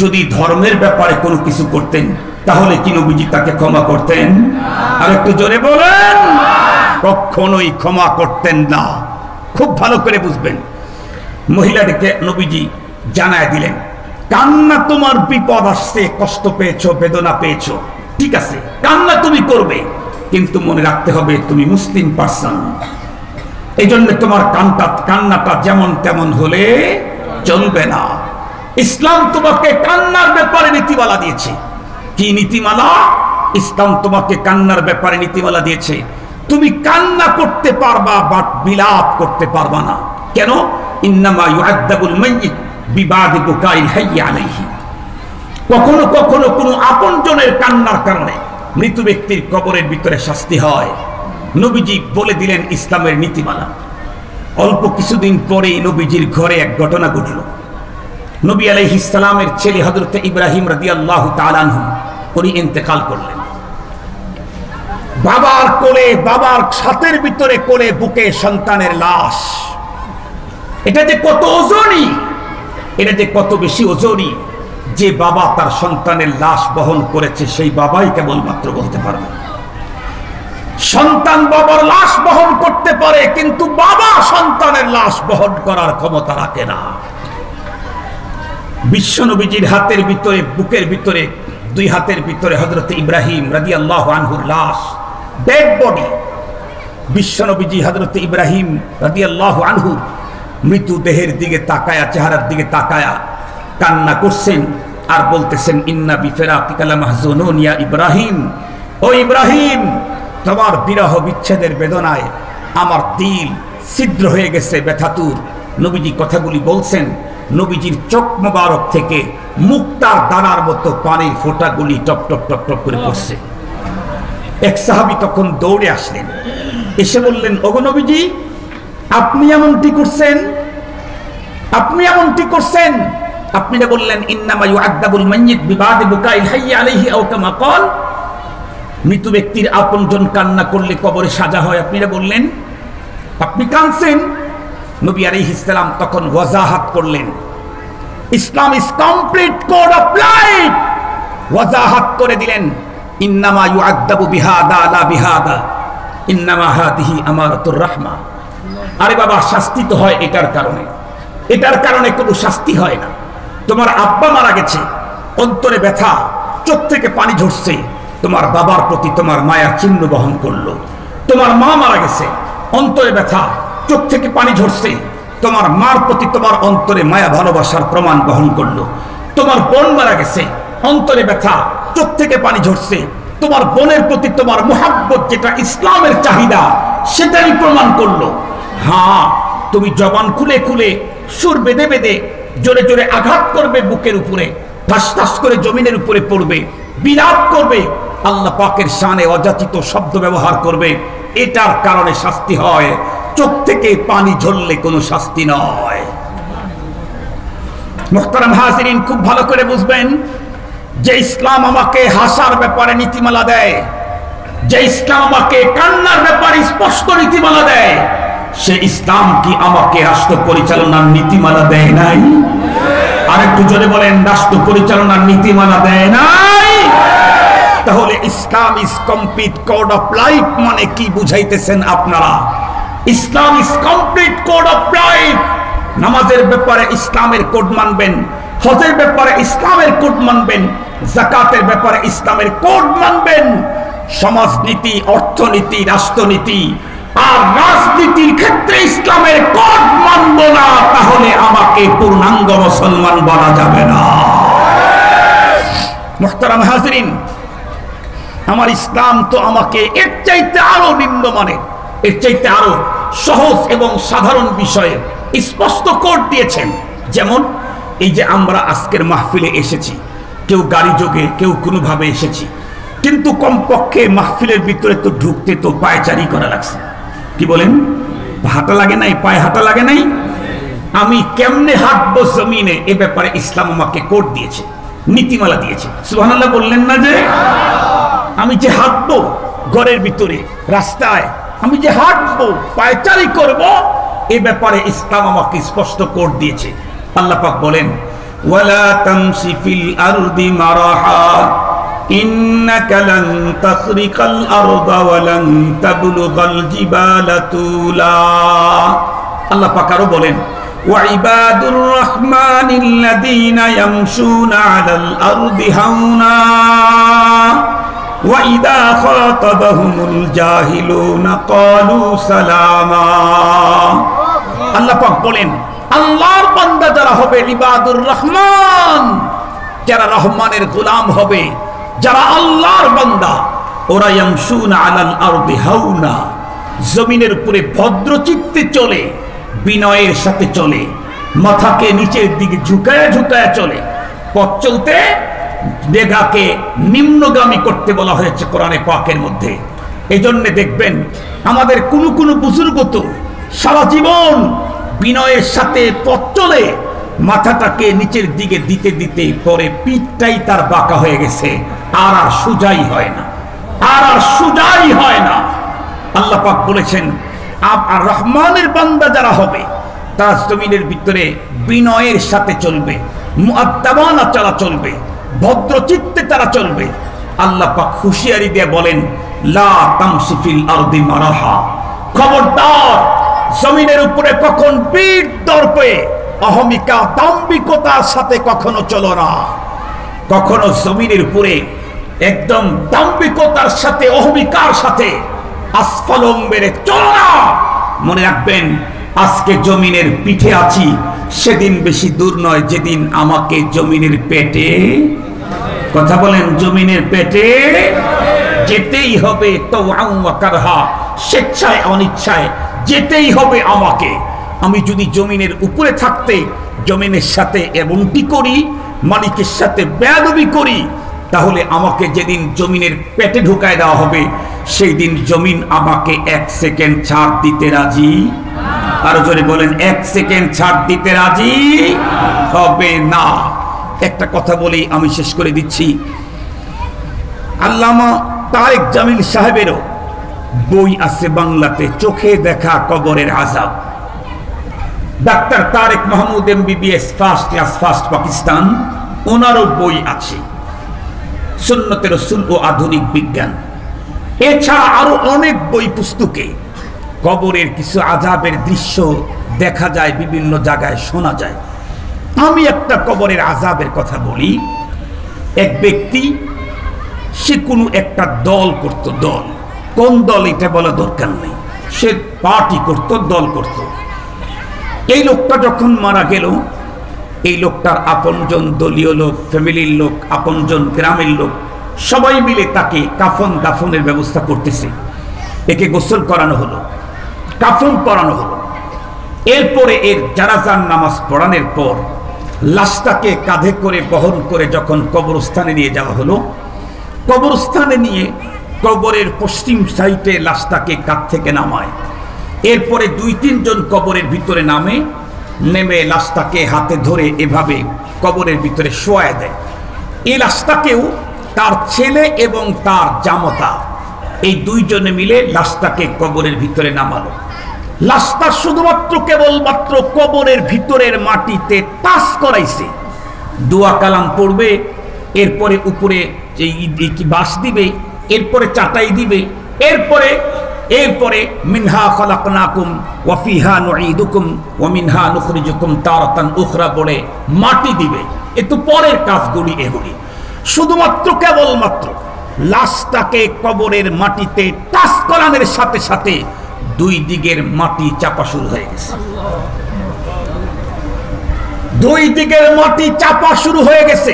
যদি ধর্মের ব্যাপারে কোনো কিছু করতেন তাহলে কি নবীজি তাকে ক্ষমা করতেন? আর একটু জোরে বলেন, কখনোই ক্ষমা করতেন না। খুব ভালো করে বুঝবেন। মহিলাটিকে নবীজি জানায় দিলেন, কান্না তোমার বিপদ আসছে, কষ্ট পেয়েছো, বেদনা পেয়েছো, ঠিক আছে, কান্না তুমি করবে, কিন্তু মনে রাখতে হবে তুমি মুসলিম পারসন। এই জন্য তোমার কান্নাটা যেমন তেমন হলে চলবে না। ইসলাম তোমাকে কান্নার ব্যাপারে নীতিমালা দিয়েছে। কি নীতিমালা? ইসলাম তোমাকে কান্নার ব্যাপারে নীতিমালা দিয়েছে। তুমি কান্না করতে পারবা বাট বিলাপ করতে পারবা না। কেন? ইন্নামা ইউআযাবুল মাইয়িত বিবাদি বুকাইল হাইয়্যি আলাইহি। কখনো কখনো কোনো আপনজনের কান্নার কারণে মৃত ব্যক্তির কবরের ভিতরে শাস্তি হয়। নবীজি বলে দিলেন ইসলামের নীতিমালা। অল্প কিছুদিন পরেই নবীজির ঘরে এক ঘটনা ঘটল। নবী আলাইহিস সালামের ছেলে হযরত ইব্রাহিম রাদিয়াল্লাহু তাআলা আনহু উনি ইন্তেকাল করলেন। বাবার কোলে, বাবার ছাতের ভিতরে কোলে বুকে সন্তানের লাশ। এটা যে কত ওজনই, এটা যে কত বেশি ওজনই। যে বাবা তার সন্তানের লাশ বহন করেছে সেই বাবাই কেবলমাত্র বলতে পারবে। সন্তান বাবার লাশ বহন করতে পারে, কিন্তু বাবা সন্তানের লাশ বহন করার ক্ষমতা রাখে না। বিশ্বনবীজির হাতের ভিতরে, বুকের ভিতরে, দুই হাতের ভিতরে হযরত ইব্রাহিম রাদিয়াল্লাহু আনহুর লাশ, ডেড বডি। বিশ্বনবীজি হযরত ইব্রাহিম রাদিয়াল্লাহু আনহু মৃত্যু দেহের দিকে তাকায়া, চেহারার দিকে তাকায়া কান্না করছেন আর বলতেছেন, ইন্না বিফিরাকিকা লামাহজুনুন ইয়া ইব্রাহিম, ও ইব্রাহিম, তোমার বিরহ বিচ্ছেদের বেদনায় আমার দিল ছিদ্র হয়ে গেছে, ব্যথাতুর। নবীজি কথাগুলি বলছেন, নবীজির চোখ মোবারক থেকে মুক্তার দানার মতো পানির ফোঁটাগুলি টপ টপ টপ টপ করে পড়ছে। এক সাহাবী তখন দৌড়ে আসলেন, এসে বললেন, ওগো নবীজি, আপনি এমনটি করছেন, আপনি এমনটি করছেন। আপনি না বললেন ইন্নামা ইউআযাবুল মাইয়িত বিবাদি বুকাইল হাইয়্যি আলাইহি আও কামা ক্বাল, মৃত ব্যক্তির আপনজন কান্না করলে কবরে সাজা হয়, আপনি না বললেন, আপনি কাঁদছেন। নবী আলাইহিস সালাম তখন ওয়াজাহাত করলেন, Islam is complete code of life. ওয়াজাহাত করে দিলেন, ইন্নামা ইউআযাবু বিহাদা লা বিহাদা, ইন্নামা হাদিহি আমারাতুর রাহমা। আরে বাবা, শাস্তি তো হয় এটার কারণে, এটার কারণে কোনো শাস্তি হয় না। তোমার আব্বা মারা গেছে, অন্তরে ব্যথা, চোখ থেকে পানি ঝরছে, তোমার বাবার প্রতি তোমার মায়ার চিহ্ন বহন করলো। তোমার মা মারা গেছে, অন্তরে ব্যথা, চোখ থেকে পানি ঝরছে, তোমার মার প্রতি তোমার অন্তরে মায়া ভালোবাসার প্রমাণ বহন করলো। তোমার বোন মারা গেছে, অন্তরে ব্যথা, চোখ থেকে পানি ঝরছে, তোমার বোনের প্রতি তোমার মুহাব্বত, যেটা ইসলামের চাহিদা, সেটাই প্রমাণ করলো। হ্যাঁ, তুমি জবান খুলে খুলে সুর বেঁধে বেঁধে জোরে জোরে আঘাত করবে বুকের উপরে, ঠাস ঠাস করে জমিনের উপরে পড়বে, বিলাপ করবে, আল্লাহ পাকের শানে অযাচিত শব্দ ব্যবহার করবে, এটার কারণে শাস্তি হয়। চোখ থেকে পানি ঝরলে কোনো শাস্তি নয়। মুহতারাম হাজিরিন, খুব ভালো করে বুঝবেন যে ইসলাম আমাকে হাসার ব্যাপারে নীতিমালা দেয়, যে ইসলাম আমাকে কান্নার ব্যাপারে স্পষ্ট নীতিমালা দেয়, সে ইসলাম কি আমাকে রাষ্ট্র পরিচালনার নীতিমালা দেয় নাই? আরেকটু জোরে বলেন, রাষ্ট্র পরিচালনার নীতিমালা দেয় নাই? তাহলে Islam is complete code of life মানে কি বুঝাইতেছেন আপনারা? Islam is complete code of life. নামাজের ব্যাপারে ইসলামের কোড মানবেন, হজের ব্যাপারে ইসলামের কোড মানবেন, যাকাতের ব্যাপারে ইসলামের কোড মানবেন। সমাজনীতি, অর্থনীতি, রাষ্ট্রনীতি আর রাজনীতির ক্ষেত্রে ইসলামের কোড মানব না, তাহলে আমাকে পূর্ণাঙ্গ মুসলমান বলা যাবে না। মুহতারাম হাজিরিন, আমার ইসলাম তো আমাকে এর চাইতে আরো নিম্নমানের, এর চাইতে আরো সহজ এবং সাধারণ বিষয়ে স্পষ্ট কোড দিয়েছেন। যেমন এই যে আমরা আজকের মাহফিলে এসেছি, কেউ গাড়ি যোগে, কেউ কোনোভাবে এসেছি, কিন্তু কমপক্ষে মাহফিলের ভিতরে তো ঢুকতে তো পায়চারি করা লাগছে। কি বলেন? হাঁটা লাগে নাই, পায়ে হাঁটা লাগে নাই। আমি কেমনে হাঁটবো জমিনে, এ ব্যাপারে ইসলাম আমাকে কোড দিয়েছে, নীতিমালা দিয়েছে। সুবহানাল্লাহ বললেন না? যে আমি যে হাঁটবো ঘরের ভিতরে, রাস্তায়, আমি যে হাঁটবো, পায়চারি করব, এ ব্যাপারে ইসলাম আমাকে স্পষ্ট কোড দিয়েছে। আল্লাহ পাক বলেন, ওয়ালা তামশি ফিল আরদি মারাহা ইন্নাকা লান তাখরিকাল আরদা ওয়া লান তাবলুগাল জিবালা তুলা। আল্লাহ পাক আরো বলেন, ওয়া ইবাদুর রহমানিল্লাযীনা ইয়ামশুনা আলাল আরদি হাওনা ওয়া ইযা খাতাবাহুমুল জাহিলুনা ক্বালু সালামা। আল্লাহ পাক বলেন, আল্লাহর বান্দা যারা হবে, ইবাদুর রহমান, যারা রহমানের গোলাম হবে, যারা আল্লাহর বান্দা, ওরা ইয়ামশুনা আলাল আরদি হাওনা, জমিনের উপরে ভদ্রচিত্তে চলে, বিনয়ের সাথে চলে, মাথাকে নিচের দিকে ঝুঁকায় ঝুঁকায় চলে। পথ চলতে বেগাকে নিম্নগামী করতে বলা হয়েছে কোরআনে পাকের মধ্যে। এজন্য দেখবেন আমাদের কোন কোন বুজুর্গ তো সারা জীবন বিনয়ের সাথে পথ চলে, মাথাটাকে নিচের দিকে দিতে দিতে পরে পিঠটাই তার বাঁকা হয়ে গেছে, আর সুজাই হয় না, আর সুজাই হয় না। আল্লাহ পাক বলেছেন, আর রহমানের বান্দা যারা হবে, তারা জমিনের ভিতরে বিনয়ের সাথে চলবে, মুআদ্দাবানা চলা চলবে, ভদ্রচিত্তে তারা চলবে। আল্লাহ পাক হুঁশিয়ারি দিয়ে বলেন, লা তামশি ফিল আরদি মারাহা, খবরদার জমিনের উপরে কখন পিঠ দর্পে অহমিকা দাম্ভিকতার সাথে কখনো চলো না। কখনো জমিনের উপরে একদম দাম্ভিকতার সাথে, অহমিকার সাথে আসফলং মেরে চলো না। মনে রাখবেন, আজকে জমিনের পিঠে আছি, সেদিন বেশি দূর নয় যেদিন আমাকে জমিনের পেটে, কথা বলেন, জমিনের পেটে যেতেই হবে। তো কারহা, স্বেচ্ছায় অনিচ্ছায় যেতেই হবে আমাকে। আমি যদি জমিনের উপরে থাকতে জমিনের সাথে এমনটি করি, মালিকের সাথে বেয়াদবি করি, তাহলে আমাকে যেদিন জমিনের পেটে ঢুকায় দেওয়া হবে, সেই দিন জমিন আমাকে 1 সেকেন্ড ছাড় দিতে রাজি। আরো জোরে বলেন, 1 সেকেন্ড ছাড় দিতে রাজি হবে না। একটা কথা বলি, আমি শেষ করে দিচ্ছি। আল্লামা তারেক জামিল সাহেবেরও বই আছে বাংলাতে, চোখে দেখা কবরের আযাব। Doctor Tareq Mahmud MBBS first class, first Pakistan, ওনারও বই আছে, সুন্নতে রাসূল ও আধুনিক বিজ্ঞান। এছাড়া আরো অনেক বই পুস্তকে কবরের কিছু আযাবের দৃশ্য দেখা যায়, বিভিন্ন জায়গায় শোনা যায়। আমি একটা কবরের আযাবের কথা বলি। এক ব্যক্তি, সে কোনো একটা দল করত, দল, কোন দল এটা বলা দরকার নেই, সে পার্টি করত, দল করত। এই লোকটা যখন মারা গেল, এই লোকটার আপনজন, দলীয় লোক, ফ্যামিলির লোক, আপনজন, গ্রামের লোক সবাই মিলে তাকে কাফন দাফনের ব্যবস্থা করতেছে। একে গোসল করানো হলো, কাফন পরানো হলো। এরপরে এর জানাজার নামাজ পড়ানোর পর লাশটাকে কাঁধে করে বহন করে যখন কবরস্থানে নিয়ে যাওয়া হলো, কবরস্থানে নিয়ে কবরের পশ্চিম সাইডে লাশটাকে কাঁধ থেকে নামায়। এরপরে 2-3 জন কবরের ভিতরে নামে, নেমে লাশটাকে হাতে ধরে এভাবে কবরের ভিতরে শোয়ায় দেয়। এই লাশটাকেও তার ছেলে এবং তার জামতা, এই 2 জনে মিলে লাশটাকে কবরের ভিতরে নামালো। লাশটা শুধুমাত্র কেবলমাত্র কবরের ভিতরের মাটিতে টাচ করাইছে। দোয়া কালাম পড়বে, এরপরে উপরে বাঁশ দিবে, এরপরে চাটাই দিবে, এরপরে মিনহা খালাকনাকুম ওয়া ফিহা নুঈদুকুম ওয়া মিনহা নুখরিজুকুম তারাতান উখরা বলে মাটি দিবে। এতো পরের কাজগুলি এগুলি। শুধুমাত্র কেবলমাত্র লাশটাকে কবরের মাটিতে টাচ করানোর সাথে সাথে 2 দিকের মাটি চাপা শুরু হয়ে গেছে। 2 দিকের মাটি চাপা শুরু হয়ে গেছে।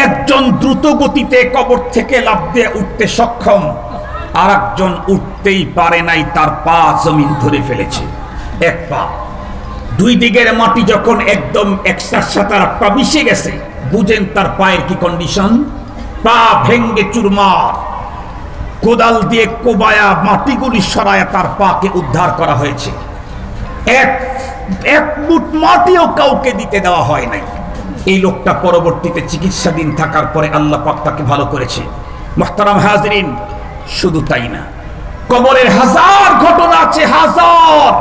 একজন দ্রুত গতিতে কবর থেকে লাফ দিয়ে উঠতে সক্ষম, আর একজন উঠতেই পারে নাই, তার পা জমিন ধরে ফেলেছে, 1 পা। 2 দিকের মাটি যখন একদম একটার সাথে আরেকটা মিশে গেছে, বুঝেন তার পায়ের কি কন্ডিশন। পা ভেঙ্গে চুরমার, কোদাল দিয়ে কোবায়া মাটিগুলি সরায়া তার পাকে উদ্ধার করা হয়েছে। এক মুঠ মাটিও কাউকে দিতে দেওয়া হয় নাই। এই লোকটা পরবর্তীতে চিকিৎসাধীন থাকার পরে আল্লাহ পাক তাকে ভালো করেছে। মুহতারাম হাজরিন, শুধু তাই না, কবরের হাজার ঘটনা আছে, হাজার।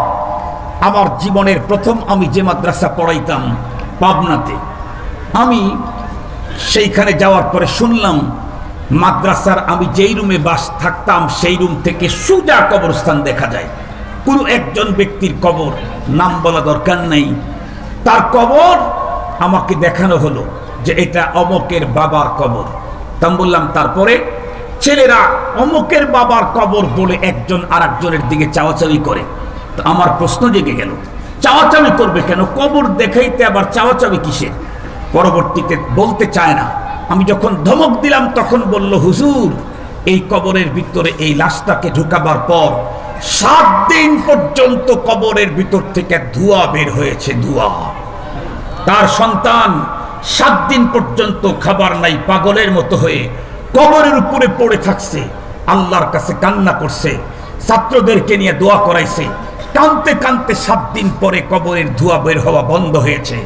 আমার জীবনের প্রথম আমি যে মাদ্রাসা পড়াইতাম পাবনাতে, আমি সেইখানে যাওয়ার পরে শুনলাম মাদ্রাসার আমি যেই রুমে বাস থাকতাম সেই রুম থেকে সোজা কবরস্থান দেখা যায়। কোনো একজন ব্যক্তির কবর, নাম বলা দরকার নেই, তার কবর আমাকে দেখানো হলো যে এটা অমকের বাবার কবর। তা বললাম, তারপরে ছেলেরা অমকের বাবার কবর বলে একজন আরেকজনের দিকে চাওয়াচাওয়ি করে। তো আমার প্রশ্ন জেগে গেল, চাওয়াচাওয়ি করবে কেন? কবর দেখাইতে আবার চাওয়াচাওয়ি কিসের? পরবর্তীতে বলতে চায় না। আমি যখন ধমক দিলাম তখন বলল, হুজুর, এই কবরের ভিতরে এই লাশটাকে ঢুকাবার পর 7 দিন পর্যন্ত কবরের ভিতর থেকে ধোঁয়া বের হয়েছে, ধোঁয়া। তার সন্তান 7 দিন পর্যন্ত খাবার নাই, পাগলের মতো হয়ে কবরের উপরে পড়ে থাকছে, আল্লাহর কাছে কান্না করছে, ছাত্রদেরকে নিয়ে দোয়া করাইছে। কানতে কানতে 7 দিন পরে কবরের ধোঁয়া বের হওয়া বন্ধ হয়েছে।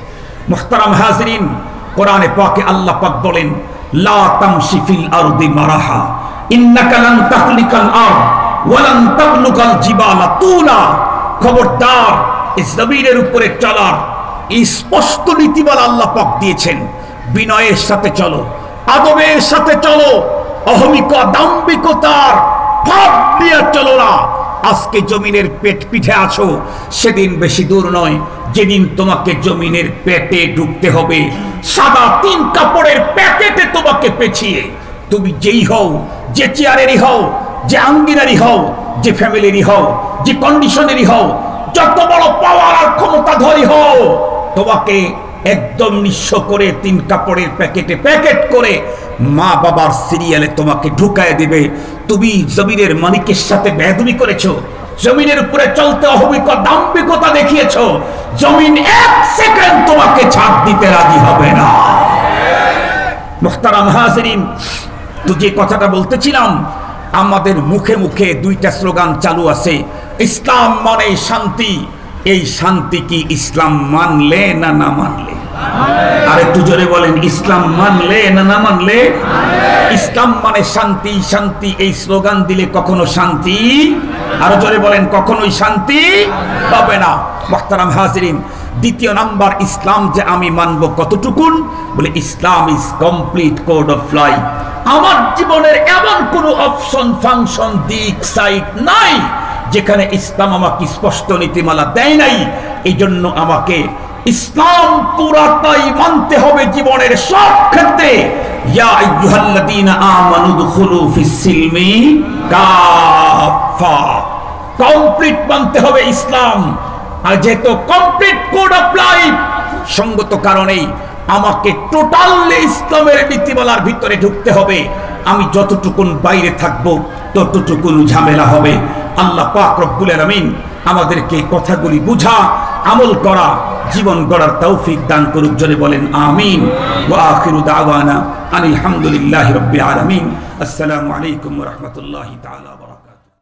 মুহতারাম হাজরিন, কোরআনে পাকে আল্লাহ পাক বলেন, লা তামশি ফিল আরদি মারাহা ইন্নাকা লান তাখলিকাল আরদ ওয়া লান তাবলুগাল জিবালা তুলা। খবরদার, এই জমিনের উপরে চলার এই স্পষ্ট নীতিমালা আল্লাহ পাক দিয়েছেন। বিনয়ের সাথে চলো, আদবের সাথে চলো, অহমিকা দাম্ভিকতার ভাব নিয়ে চলো না। আজকে জমিনের পিঠে আছো, সেদিন বেশি দূর নয় যেদিন তোমাকে জমিনের পেটে ঢুকতে হবে। সাদা 3 কাপড়ের প্যাকেটে তোমাকে পেঁচিয়ে, তুমি যেই হও, যে চেয়ারেরই হও, যে আঙ্গিনারই হও, যে ফ্যামিলিরই হও, যে কন্ডিশনেরই হও, যত বড় পাওয়ার আর ক্ষমতাধরী হও, তোমাকে একদম নিঃস্ব করে 3 কাপড়ের প্যাকেটে প্যাকেট করে মা বাবার সিরিয়ালে তোমাকে ঢুকায় দিবে। তুমি জমিনের মালিকের সাথে বেয়াদবি করেছো, জমিনের উপরে চলতে অহমিকা দাম্ভিকতা দেখিয়েছো, জমিন 1 সেকেন্ড তোমাকে ছাড় দিতে রাজি হবে না। মুহতারাম হাজরিন, তো যে কথাটা বলতেছিলাম, আমাদের মুখে মুখে 2টা স্লোগান চালু আছে, ইসলাম মানে শান্তি। এই শান্তি কি ইসলাম মানলে না না মানলে? আর একটু জোরে বলেন, ইসলাম মানলে না না মানলে? ইসলাম মানে শান্তি, শান্তি এই স্লোগান দিলে কখনো শান্তি, আরো জোরে বলেন, কখনোই শান্তি পাবে না। মুহতারাম হাজিরিন, দ্বিতীয় নাম্বার ইসলাম যে আমি মানব কতটুকুন, বলে Islam is complete code of life. আমার জীবনের এমন কোনো অপশন, ফাংশন, দিক, সাইড নাই যেখানে ইসলাম আমাকে স্পষ্ট নীতিমালা দেয় নাই। এই জন্য আমাকে ইসলাম পুরাটাই মানতে হবে জীবনের সব ক্ষেত্রে। ইয়া আইয়ুহাল্লাযীনা আমানু দুখুলু ফিস-সিলমি কাফা, কমপ্লিট মানতে হবে ইসলাম। আর যেহেতু কমপ্লিট কোড অফ লাইফ, সঙ্গত কারণেই আমাকে টোটালি ইসলামের নীতিমালার ভিতরে ঢুকতে হবে। আমি যতটুকুন বাইরে থাকব ততটুকুন ঝামেলা হবে। আল্লাহ পাক রব্বুল আলামিন আমাদেরকে কথাগুলি বুঝা, আমল করা, জীবন গড়ার তৌফিক দান করুক। জোরে বলেন আমিন। ওয়া আখিরু দাওয়ানা আনিল হামদুলিল্লাহি রাব্বিল আলামিন। আসসালামু আলাইকুম ওয়া রাহমাতুল্লাহি তাআলা।